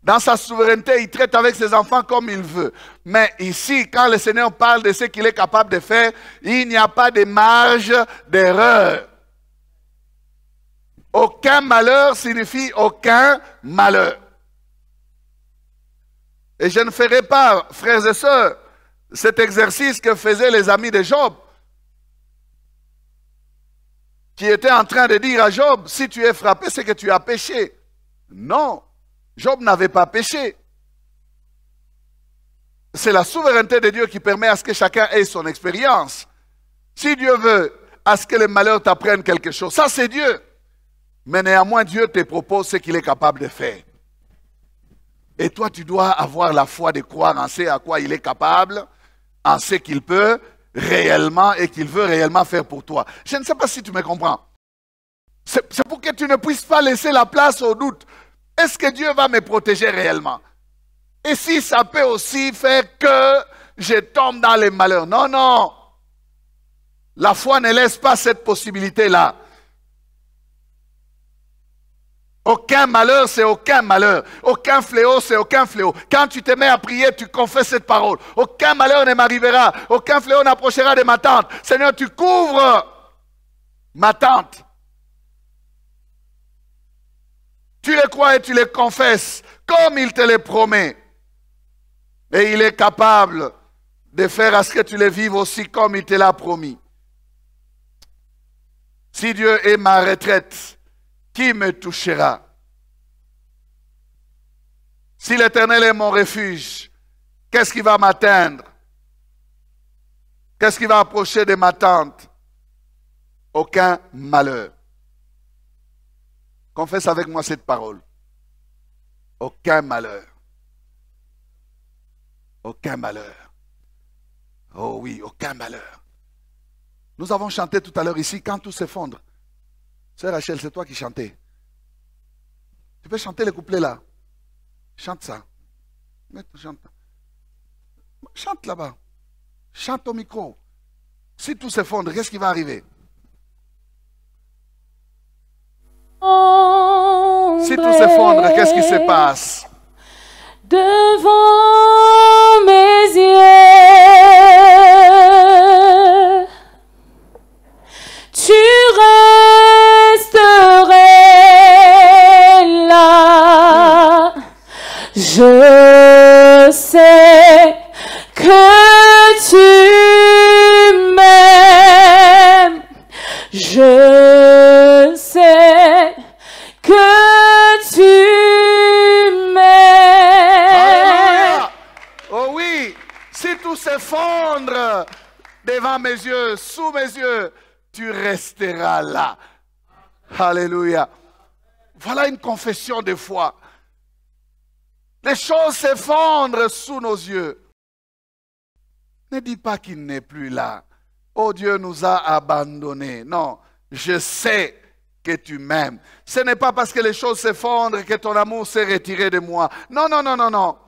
Dans sa souveraineté, il traite avec ses enfants comme il veut. Mais ici, quand le Seigneur parle de ce qu'il est capable de faire, il n'y a pas de marge d'erreur. Aucun malheur signifie aucun malheur. Et je ne ferai pas, frères et sœurs, cet exercice que faisaient les amis de Job, qui étaient en train de dire à Job, si tu es frappé, c'est que tu as péché. Non, Job n'avait pas péché. C'est la souveraineté de Dieu qui permet à ce que chacun ait son expérience. Si Dieu veut à ce que les malheurs t'apprennent quelque chose, ça c'est Dieu. Mais néanmoins, Dieu te propose ce qu'il est capable de faire. Et toi, tu dois avoir la foi de croire en ce à quoi il est capable, en ce qu'il peut réellement et qu'il veut réellement faire pour toi. Je ne sais pas si tu me comprends. C'est pour que tu ne puisses pas laisser la place au doute. Est-ce que Dieu va me protéger réellement? Et si ça peut aussi faire que je tombe dans les malheurs? Non, non. La foi ne laisse pas cette possibilité-là. Aucun malheur, c'est aucun malheur. Aucun fléau, c'est aucun fléau. Quand tu te mets à prier, tu confesses cette parole. Aucun malheur ne m'arrivera. Aucun fléau n'approchera de ma tente. Seigneur, tu couvres ma tente. Tu le crois et tu le confesses comme il te le promet. Et il est capable de faire à ce que tu le vives aussi comme il te l'a promis. Si Dieu est ma retraite, qui me touchera? Si l'Éternel est mon refuge, qu'est-ce qui va m'atteindre? Qu'est-ce qui va approcher de ma tente? Aucun malheur. Confesse avec moi cette parole. Aucun malheur. Aucun malheur. Oh oui, aucun malheur. Nous avons chanté tout à l'heure ici, quand tout s'effondre. Sœur Rachel, c'est toi qui chantais. Tu peux chanter le couplet là. Chante ça. Chante. Chante là-bas. Chante au micro. Si tout s'effondre, qu'est-ce qui va arriver? Si tout s'effondre, qu'est-ce qui se passe? Devant mes yeux, tu resterais là. Je sais que tu m'aimes. Je sais que tu m'aimes. Alléluia. Oh oui, si tout s'effondre devant mes yeux, sous mes yeux, tu resteras là. Alléluia. Voilà une confession de foi. Les choses s'effondrent sous nos yeux. Ne dis pas qu'il n'est plus là. Oh, Dieu nous a abandonnés. Non, je sais que tu m'aimes. Ce n'est pas parce que les choses s'effondrent que ton amour s'est retiré de moi. Non, non, non, non, non.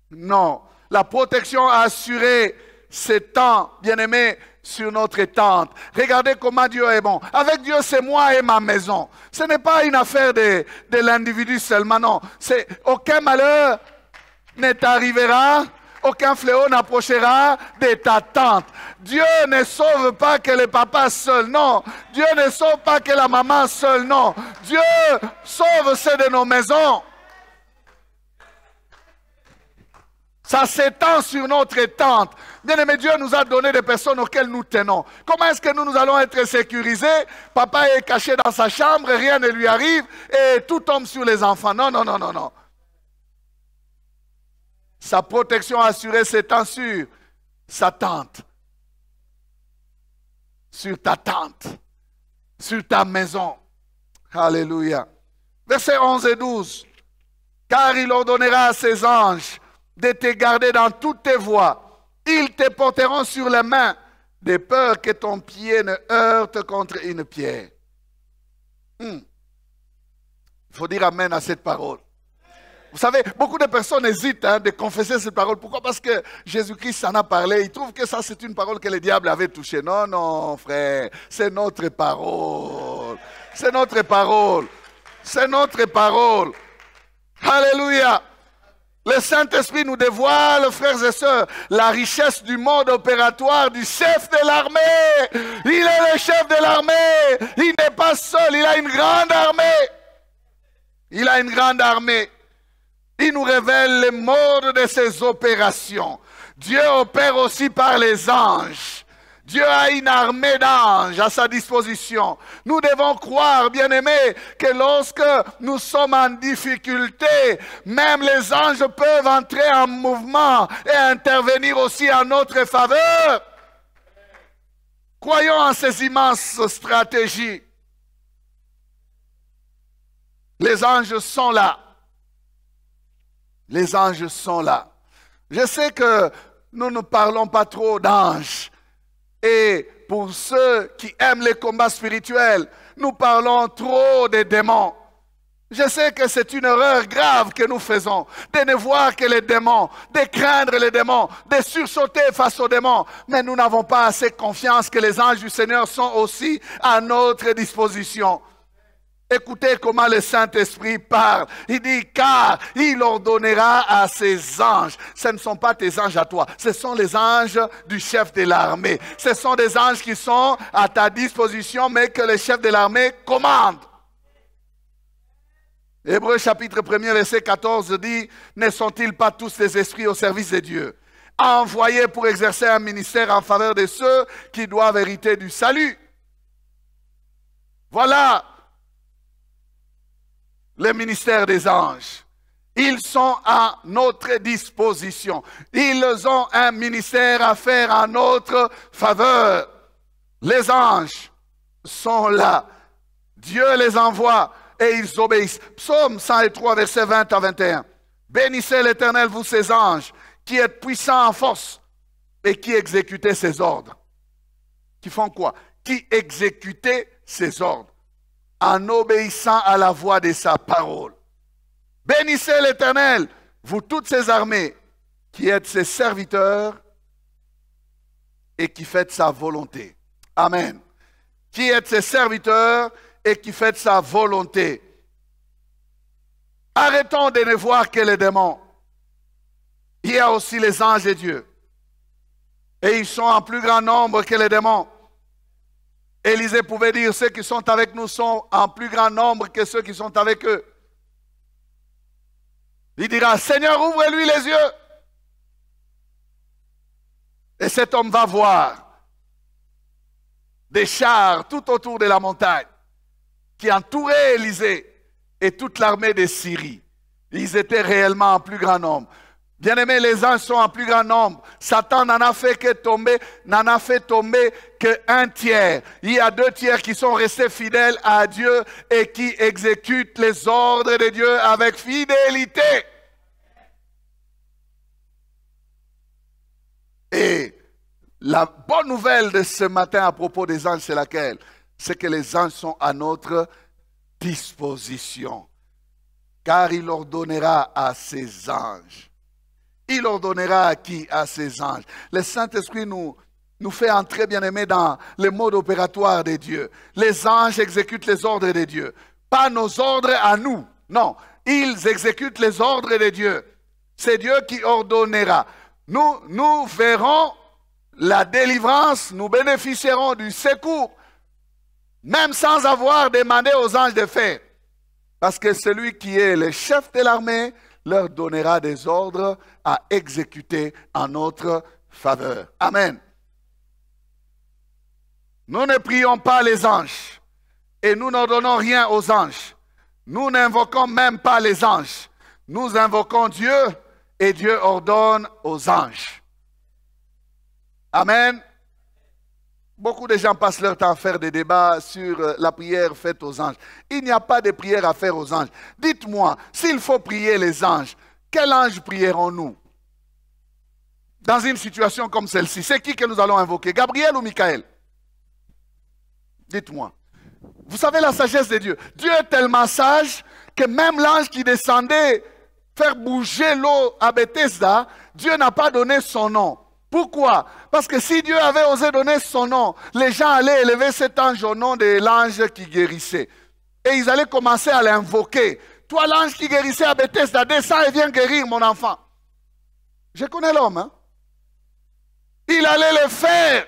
Non. La protection a assuré s'étend, bien-aimé, sur notre tente. Regardez comment Dieu est bon. Avec Dieu, c'est moi et ma maison. Ce n'est pas une affaire de l'individu seulement, non. C'est aucun malheur ne t'arrivera, aucun fléau n'approchera de ta tente. Dieu ne sauve pas que le papa seul, non. Dieu ne sauve pas que la maman seule, non. Dieu sauve ceux de nos maisons. Ça s'étend sur notre tente. Bien-aimé, Dieu nous a donné des personnes auxquelles nous tenons. Comment est-ce que nous allons être sécurisés? Papa est caché dans sa chambre, rien ne lui arrive et tout tombe sur les enfants. Non, non, non, non, non. Sa protection assurée s'étend sur sa tente. Sur ta tente. Sur ta maison. Alléluia. Versets 11 et 12. Car il ordonnera à ses anges de te garder dans toutes tes voies. Ils te porteront sur les mains, de peur que ton pied ne heurte contre une pierre. Il faut dire amen à cette parole. Vous savez, beaucoup de personnes hésitent de confesser cette parole. Pourquoi? Parce que Jésus-Christ en a parlé. Ils trouvent que ça, c'est une parole que le diable avait touchée. Non, non, frère. C'est notre parole. C'est notre parole. C'est notre parole. Alléluia. Le Saint-Esprit nous dévoile, frères et sœurs, la richesse du mode opératoire du chef de l'armée. Il est le chef de l'armée. Il n'est pas seul, il a une grande armée. Il a une grande armée. Il nous révèle le mode de ses opérations. Dieu opère aussi par les anges. Dieu a une armée d'anges à sa disposition. Nous devons croire, bien-aimés, que lorsque nous sommes en difficulté, même les anges peuvent entrer en mouvement et intervenir aussi en notre faveur. Croyons en ces immenses stratégies. Les anges sont là. Les anges sont là. Je sais que nous ne parlons pas trop d'anges. Et pour ceux qui aiment les combats spirituels, nous parlons trop des démons. Je sais que c'est une erreur grave que nous faisons, de ne voir que les démons, de craindre les démons, de sursauter face aux démons. Mais nous n'avons pas assez confiance que les anges du Seigneur sont aussi à notre disposition. Écoutez comment le Saint-Esprit parle. Il dit, car il ordonnera à ses anges. Ce ne sont pas tes anges à toi. Ce sont les anges du chef de l'armée. Ce sont des anges qui sont à ta disposition, mais que le chef de l'armée commande. Hébreux chapitre 1er, verset 14 dit, ne sont-ils pas tous des esprits au service de Dieu, envoyés pour exercer un ministère en faveur de ceux qui doivent hériter du salut? Voilà le ministère des anges. Ils sont à notre disposition. Ils ont un ministère à faire en notre faveur. Les anges sont là. Dieu les envoie et ils obéissent. Psaume 103, verset 20 à 21. Bénissez l'Éternel, vous ses anges, qui êtes puissants en force et qui exécutez ses ordres. Qui font quoi? Qui exécutez ses ordres en obéissant à la voix de sa parole. Bénissez l'Éternel, vous toutes ces armées qui êtes ses serviteurs et qui faites sa volonté. Amen. Qui êtes ses serviteurs et qui faites sa volonté. Arrêtons de ne voir que les démons. Il y a aussi les anges de Dieu. Et ils sont en plus grand nombre que les démons. Élisée pouvait dire, ceux qui sont avec nous sont en plus grand nombre que ceux qui sont avec eux. Il dira, Seigneur, ouvre-lui les yeux. Et cet homme va voir des chars tout autour de la montagne qui entouraient Élisée et toute l'armée de Syrie. Ils étaient réellement en plus grand nombre. Bien-aimés, les anges sont en plus grand nombre. Satan n'en a fait tomber qu'un tiers. Il y a 2 tiers qui sont restés fidèles à Dieu et qui exécutent les ordres de Dieu avec fidélité. Et la bonne nouvelle de ce matin à propos des anges, c'est laquelle? C'est que les anges sont à notre disposition. Car il ordonnera à ses anges. Il ordonnera à qui? À ses anges. Le Saint-Esprit nous fait entrer, bien-aimés, dans le mode opératoire de Dieu. Les anges exécutent les ordres de Dieu. Pas nos ordres à nous. Non, ils exécutent les ordres de Dieu. C'est Dieu qui ordonnera. Nous verrons la délivrance, nous bénéficierons du secours, même sans avoir demandé aux anges de faire. Parce que celui qui est le chef de l'armée leur donnera des ordres à exécuter en notre faveur. Amen. Nous ne prions pas les anges et nous n'ordonnons rien aux anges. Nous n'invoquons même pas les anges. Nous invoquons Dieu et Dieu ordonne aux anges. Amen. Beaucoup de gens passent leur temps à faire des débats sur la prière faite aux anges. Il n'y a pas de prière à faire aux anges. Dites-moi, s'il faut prier les anges, quel ange prierons-nous? Dans une situation comme celle-ci, c'est qui que nous allons invoquer? Gabriel ou Michael? Dites-moi. Vous savez la sagesse de Dieu. Dieu est tellement sage que même l'ange qui descendait faire bouger l'eau à Bethesda, Dieu n'a pas donné son nom. Pourquoi? Parce que si Dieu avait osé donner son nom, les gens allaient élever cet ange au nom de l'ange qui guérissait. Et ils allaient commencer à l'invoquer. Toi, l'ange qui guérissait à Bethesda, descends et viens guérir mon enfant. Je connais l'homme. Hein? Il allait le faire.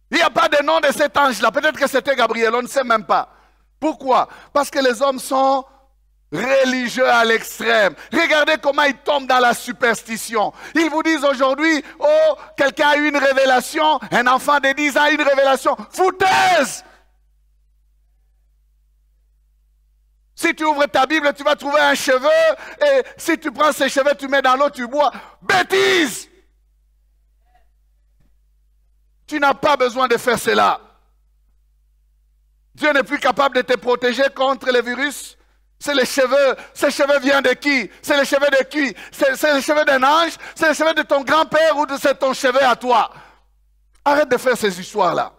Il n'y a pas de nom de cet ange-là. Peut-être que c'était Gabriel, on ne sait même pas. Pourquoi? Parce que les hommes sont religieux à l'extrême. Regardez comment ils tombent dans la superstition. Ils vous disent aujourd'hui, oh, quelqu'un a eu une révélation, un enfant de 10 ans a eu une révélation. Foutaise! Si tu ouvres ta Bible, tu vas trouver un cheveu, et si tu prends ces cheveux, tu mets dans l'eau, tu bois. Bêtise! Tu n'as pas besoin de faire cela. Dieu n'est plus capable de te protéger contre les virus. C'est les cheveux. Ces cheveux viennent de qui? C'est les cheveux de qui? C'est les cheveux d'un ange? C'est les cheveux de ton grand-père ou c'est ton cheveu à toi? Arrête de faire ces histoires-là.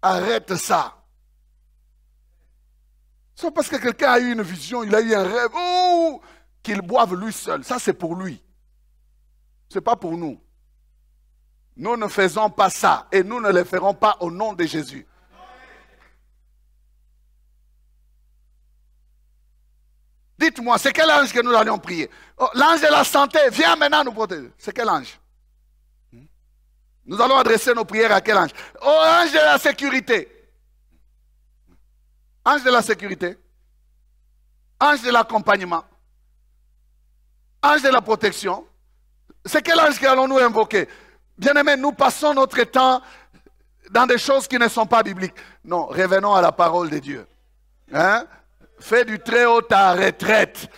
Arrête ça. C'est parce que quelqu'un a eu une vision, il a eu un rêve, oh, qu'il boive lui seul. Ça, c'est pour lui. Ce n'est pas pour nous. Nous ne faisons pas ça et nous ne le ferons pas au nom de Jésus. Dites-moi, c'est quel ange que nous allions prier? Oh, l'ange de la santé, viens maintenant nous protéger. C'est quel ange? Nous allons adresser nos prières à quel ange? Oh, ange de la sécurité. Ange de la sécurité. Ange de l'accompagnement. Ange de la protection. C'est quel ange que allons-nous invoquer? Bien-aimés, nous passons notre temps dans des choses qui ne sont pas bibliques. Non, revenons à la parole de Dieu. Hein? Fais du très haut ta retraite.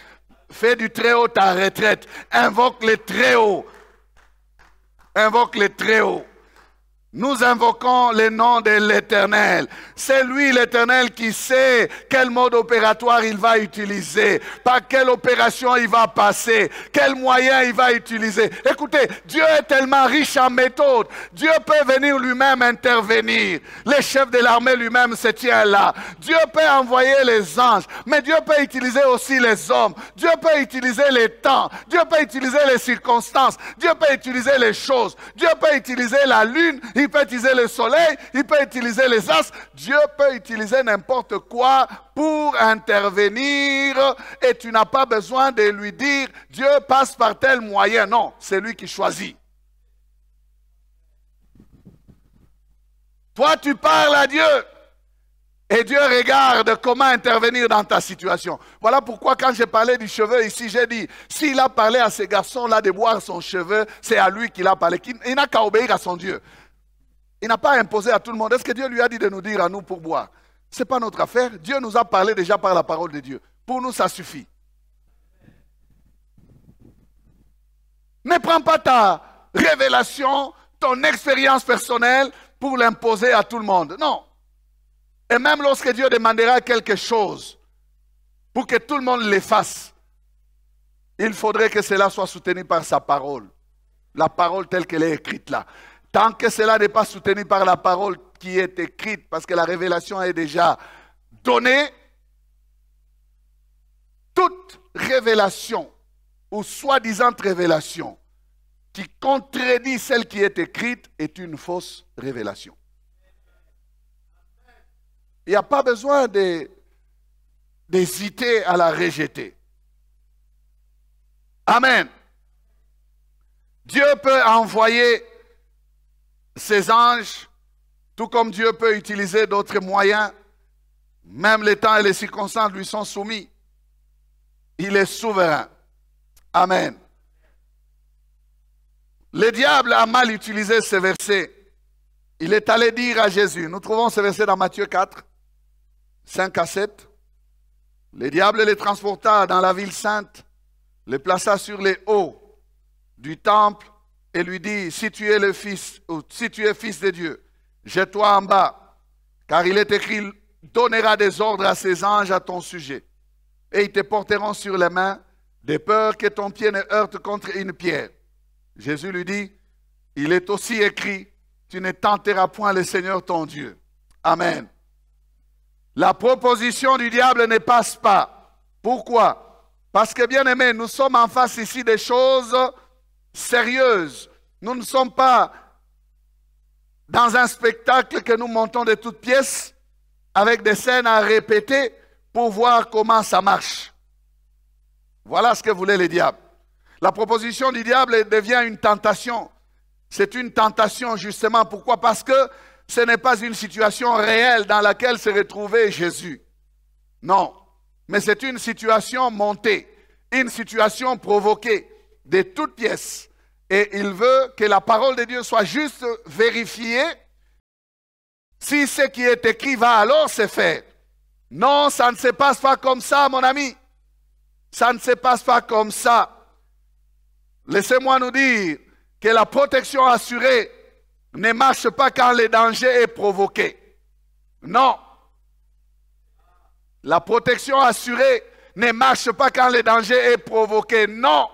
Fais du très haut ta retraite. Invoque le très haut. Invoque le très haut. Nous invoquons le nom de l'Éternel. C'est lui l'Éternel qui sait quel mode opératoire il va utiliser, par quelle opération il va passer, quel moyen il va utiliser. Écoutez, Dieu est tellement riche en méthodes. Dieu peut venir lui-même intervenir. Le chef de l'armée lui-même se tient là. Dieu peut envoyer les anges, mais Dieu peut utiliser aussi les hommes. Dieu peut utiliser les temps. Dieu peut utiliser les circonstances. Dieu peut utiliser les choses. Dieu peut utiliser la lune. Il peut utiliser le soleil, il peut utiliser les astres. Dieu peut utiliser n'importe quoi pour intervenir et tu n'as pas besoin de lui dire Dieu passe par tel moyen. Non, c'est lui qui choisit. Toi, tu parles à Dieu et Dieu regarde comment intervenir dans ta situation. Voilà pourquoi quand j'ai parlé du cheveu ici, j'ai dit, s'il a parlé à ces garçons-là de boire son cheveu, c'est à lui qu'il a parlé. Il n'a qu'à obéir à son Dieu. Il n'a pas imposé à tout le monde. Est-ce que Dieu lui a dit de nous dire à nous pour boire? Ce n'est pas notre affaire. Dieu nous a parlé déjà par la parole de Dieu. Pour nous, ça suffit. Ne prends pas ta révélation, ton expérience personnelle pour l'imposer à tout le monde. Non. Et même lorsque Dieu demandera quelque chose pour que tout le monde le fasse, il faudrait que cela soit soutenu par sa parole. La parole telle qu'elle est écrite là. Tant que cela n'est pas soutenu par la parole qui est écrite, parce que la révélation est déjà donnée, toute révélation ou soi-disant révélation qui contredit celle qui est écrite est une fausse révélation. Il n'y a pas besoin d'hésiter à la rejeter. Amen. Dieu peut envoyer ses anges, tout comme Dieu peut utiliser d'autres moyens, même les temps et les circonstances lui sont soumis. Il est souverain. Amen. Le diable a mal utilisé ce verset. Il est allé dire à Jésus, nous trouvons ce verset dans Matthieu 4, 5 à 7. Le diable les transporta dans la ville sainte, les plaça sur les hauts du temple, et lui dit, si tu es le fils, ou si tu es fils de Dieu, jette-toi en bas, car il est écrit, donnera des ordres à ses anges à ton sujet, et ils te porteront sur les mains, de peur que ton pied ne heurte contre une pierre. Jésus lui dit, il est aussi écrit, tu ne tenteras point le Seigneur ton Dieu. Amen. La proposition du diable ne passe pas. Pourquoi? Parce que, bien aimé, nous sommes en face ici des choses sérieuses. Nous ne sommes pas dans un spectacle que nous montons de toutes pièces avec des scènes à répéter pour voir comment ça marche. Voilà ce que voulait le diable. La proposition du diable devient une tentation. C'est une tentation justement. Pourquoi? Parce que ce n'est pas une situation réelle dans laquelle se retrouvait Jésus. Non. Mais c'est une situation montée, une situation provoquée de toutes pièces. Et il veut que la parole de Dieu soit juste vérifiée. Si ce qui est écrit va, alors c'est fait. Non, ça ne se passe pas comme ça, mon ami. Ça ne se passe pas comme ça. Laissez-moi nous dire que la protection assurée ne marche pas quand le danger est provoqué. Non. La protection assurée ne marche pas quand le danger est provoqué. Non.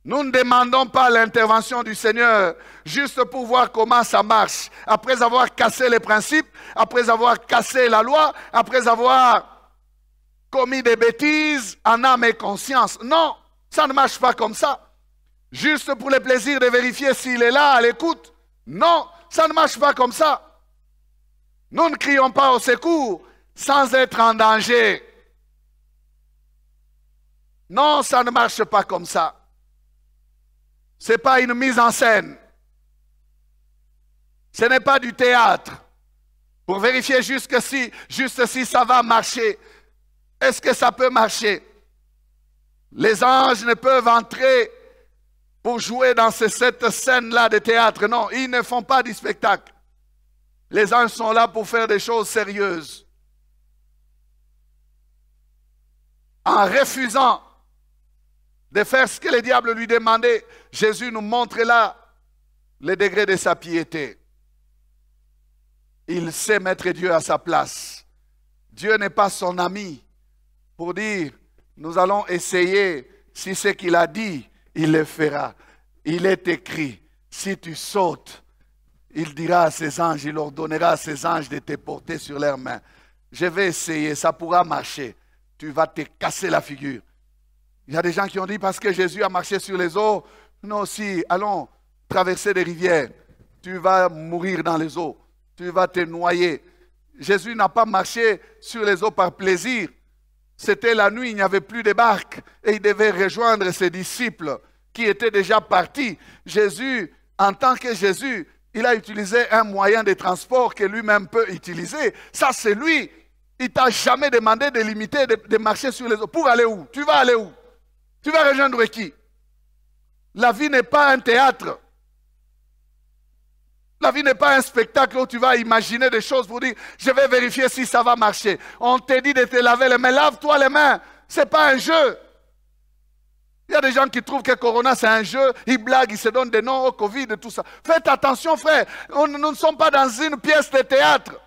Nous ne demandons pas l'intervention du Seigneur juste pour voir comment ça marche. Après avoir cassé les principes, après avoir cassé la loi, après avoir commis des bêtises en âme et conscience. Non, ça ne marche pas comme ça. Juste pour le plaisir de vérifier s'il est là à l'écoute. Non, ça ne marche pas comme ça. Nous ne crions pas au secours sans être en danger. Non, ça ne marche pas comme ça. Ce n'est pas une mise en scène. Ce n'est pas du théâtre. Pour vérifier juste si ça va marcher. Est-ce que ça peut marcher? Les anges ne peuvent entrer pour jouer dans cette scène-là de théâtre. Non, ils ne font pas du spectacle. Les anges sont là pour faire des choses sérieuses. En refusant de faire ce que le diable lui demandait, Jésus nous montre là le degré de sa piété. Il sait mettre Dieu à sa place. Dieu n'est pas son ami pour dire, nous allons essayer, si ce qu'il a dit, il le fera. Il est écrit, si tu sautes, il dira à ses anges, il ordonnera à ses anges de te porter sur leurs mains. Je vais essayer, ça pourra marcher. Tu vas te casser la figure. Il y a des gens qui ont dit, parce que Jésus a marché sur les eaux, nous aussi, allons traverser des rivières. Tu vas mourir dans les eaux. Tu vas te noyer. Jésus n'a pas marché sur les eaux par plaisir. C'était la nuit, il n'y avait plus de barque. Et il devait rejoindre ses disciples qui étaient déjà partis. Jésus, en tant que Jésus, il a utilisé un moyen de transport que lui-même peut utiliser. Ça, c'est lui. Il ne t'a jamais demandé de limiter, de marcher sur les eaux. Pour aller où? Tu vas aller où? Tu vas rejoindre qui? La vie n'est pas un théâtre. La vie n'est pas un spectacle où tu vas imaginer des choses pour dire, je vais vérifier si ça va marcher. On te dit de te laver les mains, lave-toi les mains. Ce n'est pas un jeu. Il y a des gens qui trouvent que Corona c'est un jeu, ils blaguent, ils se donnent des noms au Covid et tout ça. Faites attention frère, nous ne sommes pas dans une pièce de théâtre.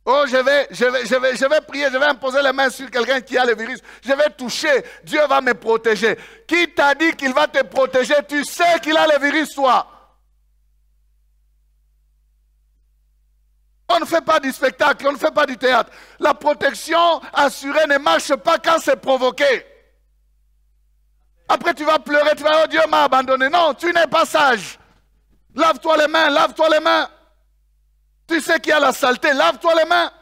Oh, je vais prier, je vais imposer les mains sur quelqu'un qui a le virus. Je vais toucher, Dieu va me protéger. Qui t'a dit qu'il va te protéger? Tu sais qu'il a le virus, toi. On ne fait pas du spectacle, on ne fait pas du théâtre. La protection assurée ne marche pas quand c'est provoqué. Après tu vas pleurer, tu vas dire, oh Dieu m'a abandonné. Non, tu n'es pas sage. Lave-toi les mains, lave-toi les mains. Tu sais qu'il y a la saleté, lave-toi les mains.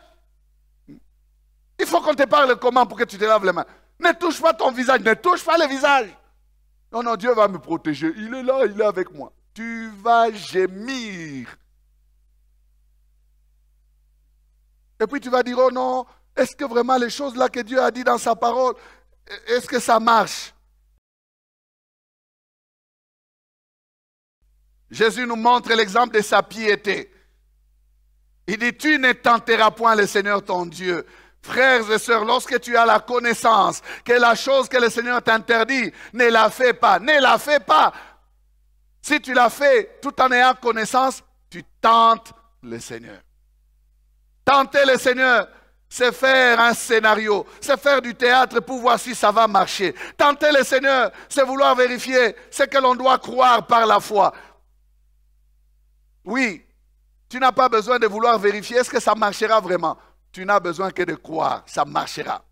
Il faut qu'on te parle comment pour que tu te laves les mains. Ne touche pas ton visage, ne touche pas le visage. Non, non, Dieu va me protéger. Il est là, il est avec moi. Tu vas gémir. Et puis tu vas dire, oh non, est-ce que vraiment les choses là que Dieu a dit dans sa parole, est-ce que ça marche? Jésus nous montre l'exemple de sa piété. Il dit, tu ne tenteras point le Seigneur ton Dieu. Frères et sœurs, lorsque tu as la connaissance que la chose que le Seigneur t'interdit, ne la fais pas. Ne la fais pas. Si tu la fais tout en ayant connaissance, tu tentes le Seigneur. Tenter le Seigneur, c'est faire un scénario, c'est faire du théâtre pour voir si ça va marcher. Tenter le Seigneur, c'est vouloir vérifier ce que l'on doit croire par la foi. Oui, tu n'as pas besoin de vouloir vérifier est-ce que ça marchera vraiment. Tu n'as besoin que de croire, ça marchera.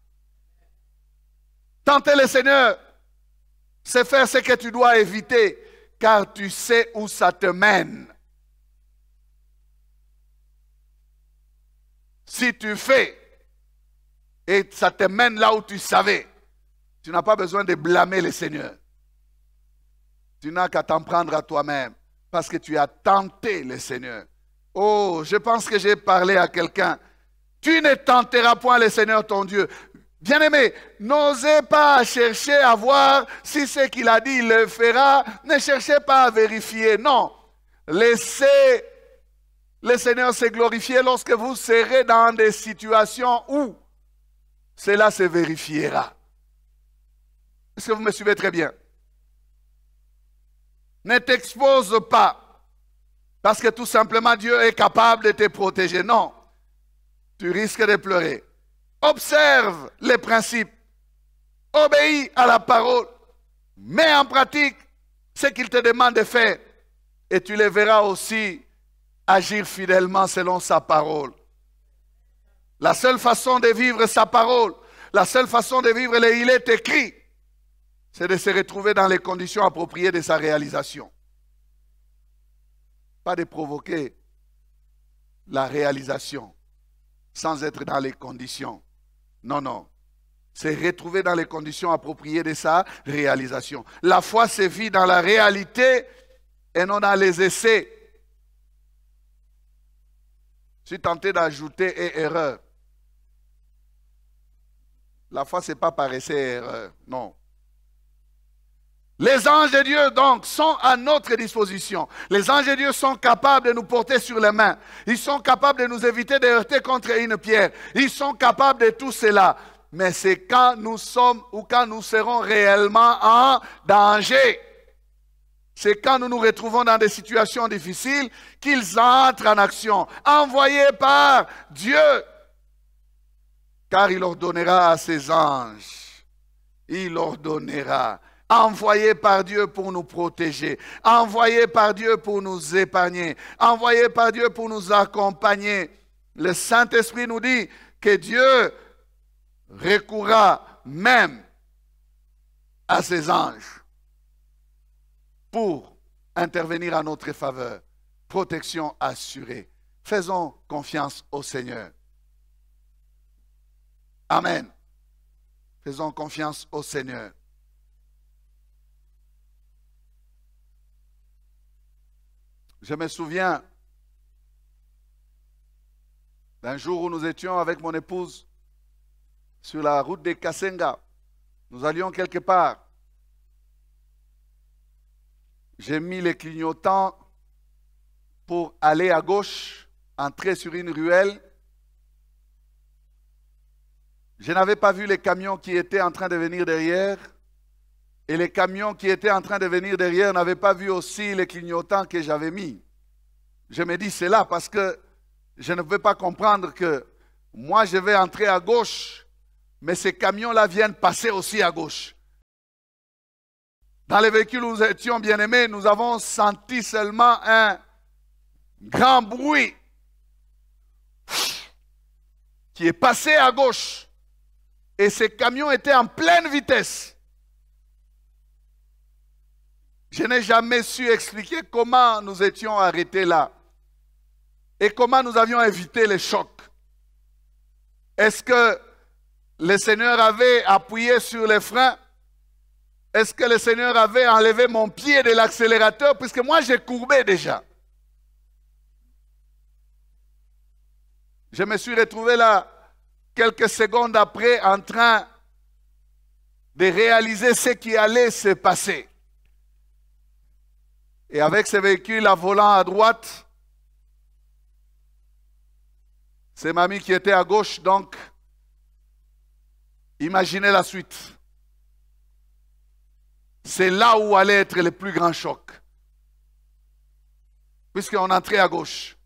Tenter le Seigneur, c'est faire ce que tu dois éviter, car tu sais où ça te mène. Si tu fais et ça te mène là où tu savais, tu n'as pas besoin de blâmer le Seigneur. Tu n'as qu'à t'en prendre à toi-même parce que tu as tenté le Seigneur. Oh, je pense que j'ai parlé à quelqu'un. Tu ne tenteras point le Seigneur ton Dieu. Bien-aimé, n'osez pas chercher à voir si ce qu'il a dit, il le fera. Ne cherchez pas à vérifier. Non, laissez le Seigneur se glorifier lorsque vous serez dans des situations où cela se vérifiera. Est-ce que vous me suivez très bien? Ne t'expose pas parce que tout simplement Dieu est capable de te protéger. Non, tu risques de pleurer. Observe les principes, obéis à la parole, mets en pratique ce qu'il te demande de faire et tu le verras aussi agir fidèlement selon sa parole. La seule façon de vivre sa parole, la seule façon de vivre il est écrit, c'est de se retrouver dans les conditions appropriées de sa réalisation. Pas de provoquer la réalisation sans être dans les conditions. Non, non. C'est retrouver dans les conditions appropriées de sa réalisation. La foi se vit dans la réalité et non dans les essais. Je suis tenté d'ajouter et erreur. La foi, ce n'est pas par essai et erreur. Non. Les anges de Dieu, donc, sont à notre disposition. Les anges de Dieu sont capables de nous porter sur les mains. Ils sont capables de nous éviter de heurter contre une pierre. Ils sont capables de tout cela. Mais c'est quand nous sommes ou quand nous serons réellement en danger. c'est quand nous nous retrouvons dans des situations difficiles qu'ils entrent en action, envoyés par Dieu. Car il ordonnera à ses anges, il ordonnera, envoyé par Dieu pour nous protéger, envoyé par Dieu pour nous épargner, envoyé par Dieu pour nous accompagner. Le Saint-Esprit nous dit que Dieu recourra même à ses anges pour intervenir en notre faveur. Protection assurée. Faisons confiance au Seigneur. Amen. Faisons confiance au Seigneur. Je me souviens d'un jour où nous étions avec mon épouse sur la route de Kasenga. Nous allions quelque part. J'ai mis les clignotants pour aller à gauche, entrer sur une ruelle. Je n'avais pas vu les camions qui étaient en train de venir derrière. Et les camions qui étaient en train de venir derrière n'avaient pas vu aussi les clignotants que j'avais mis. Je me dis, c'est là parce que je ne peux pas comprendre que moi je vais entrer à gauche, mais ces camions-là viennent passer aussi à gauche. Dans les véhicules où nous étions bien-aimés, nous avons senti seulement un grand bruit qui est passé à gauche. Et ces camions étaient en pleine vitesse. Je n'ai jamais su expliquer comment nous étions arrêtés là et comment nous avions évité les chocs. Est-ce que le Seigneur avait appuyé sur les freins? Est-ce que le Seigneur avait enlevé mon pied de l'accélérateur? Puisque moi, j'ai courbé déjà. Je me suis retrouvé là, quelques secondes après, en train de réaliser ce qui allait se passer. Et avec ce véhicule à volant à droite, c'est mamie qui était à gauche, donc imaginez la suite. C'est là où allait être le plus grand choc. Puisqu'on entrait à gauche.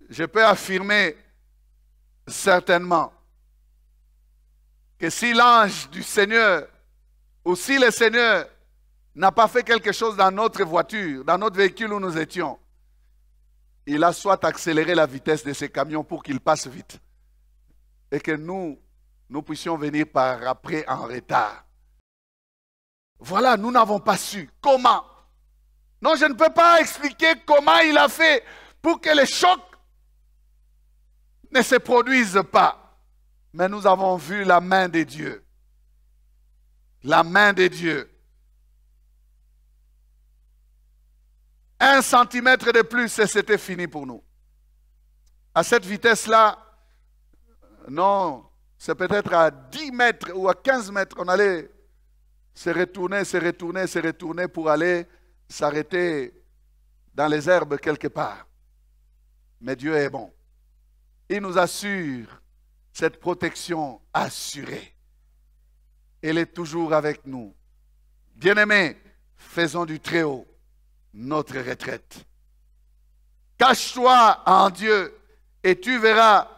Je peux affirmer certainement que si l'ange du Seigneur ou si le Seigneur n'a pas fait quelque chose dans notre voiture, dans notre véhicule où nous étions, il a soit accéléré la vitesse de ces camions pour qu'ils passent vite et que nous puissions venir par après en retard. Voilà, nous n'avons pas su. Comment? Non, je ne peux pas expliquer comment il a fait pour que les chocs ne se produisent pas. Mais nous avons vu la main de Dieu. La main de Dieu. 1 centimètre de plus et c'était fini pour nous. À cette vitesse-là, non, c'est peut-être à 10 mètres ou à 15 mètres, on allait se retourner pour aller s'arrêter dans les herbes quelque part. Mais Dieu est bon. Il nous assure cette protection assurée. Elle est toujours avec nous. Bien-aimés, faisons du Très-Haut notre retraite. Cache-toi en Dieu et tu verras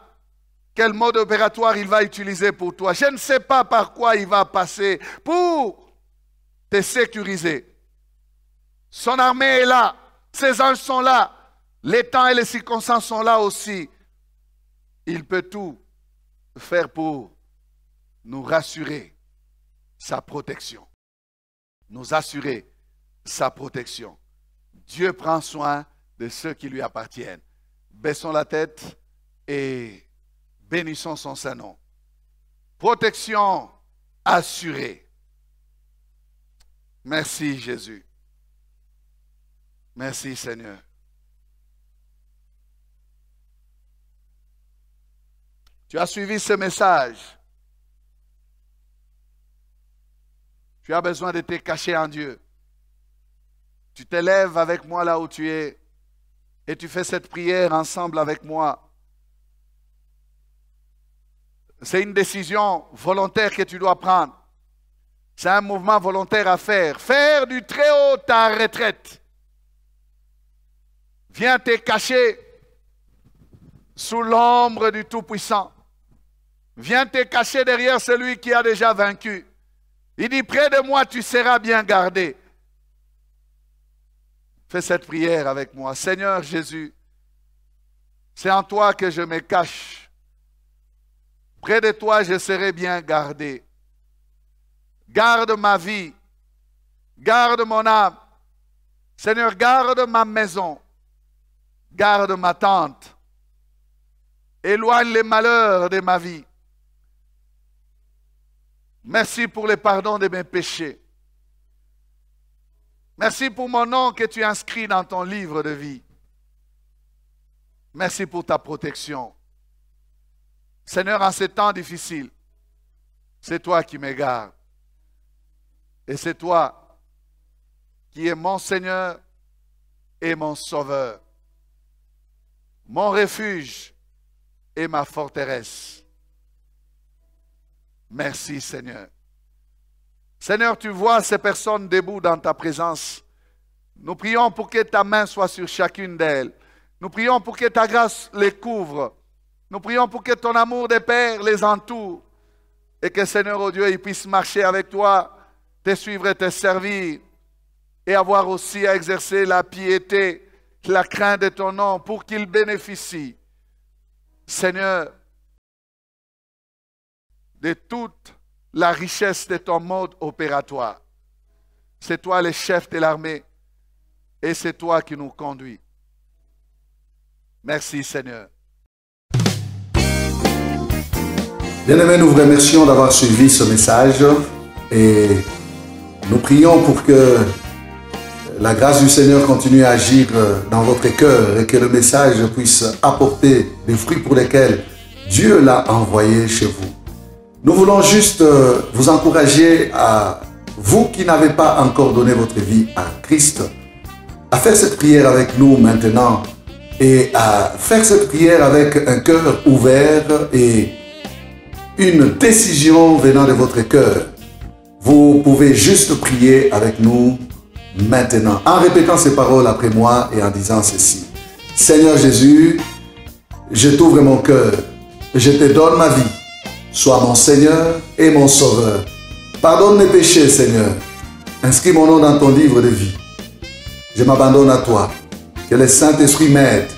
quel mode opératoire il va utiliser pour toi. Je ne sais pas par quoi il va passer pour te sécuriser. Son armée est là, ses anges sont là, les temps et les circonstances sont là aussi. Il peut tout faire pour nous rassurer sa protection. Nous assurer sa protection. Dieu prend soin de ceux qui lui appartiennent. Baissons la tête et bénissons son saint nom. Protection assurée. Merci Jésus. Merci Seigneur. Tu as suivi ce message. Tu as besoin de te cacher en Dieu. Tu t'élèves avec moi là où tu es et tu fais cette prière ensemble avec moi. C'est une décision volontaire que tu dois prendre. C'est un mouvement volontaire à faire. Faire du très haut ta retraite. Viens te cacher sous l'ombre du Tout-Puissant. Viens te cacher derrière celui qui a déjà vaincu. Il dit, près de moi, tu seras bien gardé. Fais cette prière avec moi. Seigneur Jésus, c'est en toi que je me cache. Près de toi, je serai bien gardé. Garde ma vie. Garde mon âme. Seigneur, garde ma maison. Garde ma tente. Éloigne les malheurs de ma vie. Merci pour le pardon de mes péchés. Merci pour mon nom que tu inscris dans ton livre de vie. Merci pour ta protection. Seigneur, en ces temps difficiles, c'est toi qui me gardes. Et c'est toi qui es mon Seigneur et mon Sauveur. Mon refuge et ma forteresse. Merci Seigneur. Seigneur, tu vois ces personnes debout dans ta présence. Nous prions pour que ta main soit sur chacune d'elles. Nous prions pour que ta grâce les couvre. Nous prions pour que ton amour des pères les entoure. Et que Seigneur, oh Dieu, ils puissent marcher avec toi, te suivre et te servir. Et avoir aussi à exercer la piété, la crainte de ton nom pour qu'ils bénéficient, Seigneur, de toute la richesse de ton mode opératoire. C'est toi le chef de l'armée et c'est toi qui nous conduis. Merci Seigneur. Bien-aimés, nous vous remercions d'avoir suivi ce message et nous prions pour que la grâce du Seigneur continue à agir dans votre cœur et que le message puisse apporter des fruits pour lesquels Dieu l'a envoyé chez vous. Nous voulons juste vous encourager à vous qui n'avez pas encore donné votre vie à Christ, à faire cette prière avec nous maintenant et à faire cette prière avec un cœur ouvert et une décision venant de votre cœur. Vous pouvez juste prier avec nous maintenant, en répétant ces paroles après moi et en disant ceci. Seigneur Jésus, je t'ouvre mon cœur, je te donne ma vie. Sois mon Seigneur et mon Sauveur. Pardonne mes péchés, Seigneur. Inscris mon nom dans ton livre de vie. Je m'abandonne à toi. Que le Saint-Esprit m'aide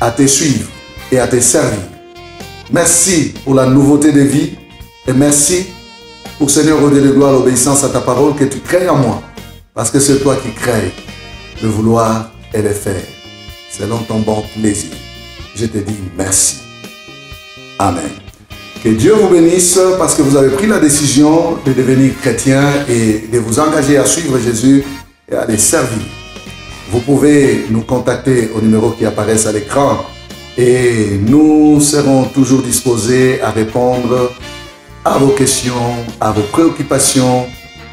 à te suivre et à te servir. Merci pour la nouveauté de vie et merci pour, Seigneur, au Dieu de gloire, l'obéissance à ta parole que tu crées en moi. Parce que c'est toi qui crées le vouloir et le faire, selon ton bon plaisir. Je te dis merci. Amen. Que Dieu vous bénisse parce que vous avez pris la décision de devenir chrétien et de vous engager à suivre Jésus et à les servir. Vous pouvez nous contacter au numéro qui apparaît à l'écran et nous serons toujours disposés à répondre à vos questions, à vos préoccupations.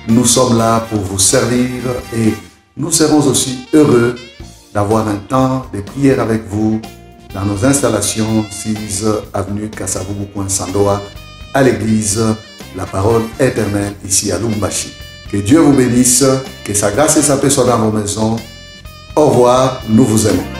Nous sommes là pour vous servir et nous serons aussi heureux d'avoir un temps de prière avec vous dans nos installations 6 avenue Kasavubu, Sandoa, à l'église La Parole Éternelle ici à Lubumbashi. Que Dieu vous bénisse, que sa grâce et sa paix soient dans vos maisons. Au revoir, nous vous aimons.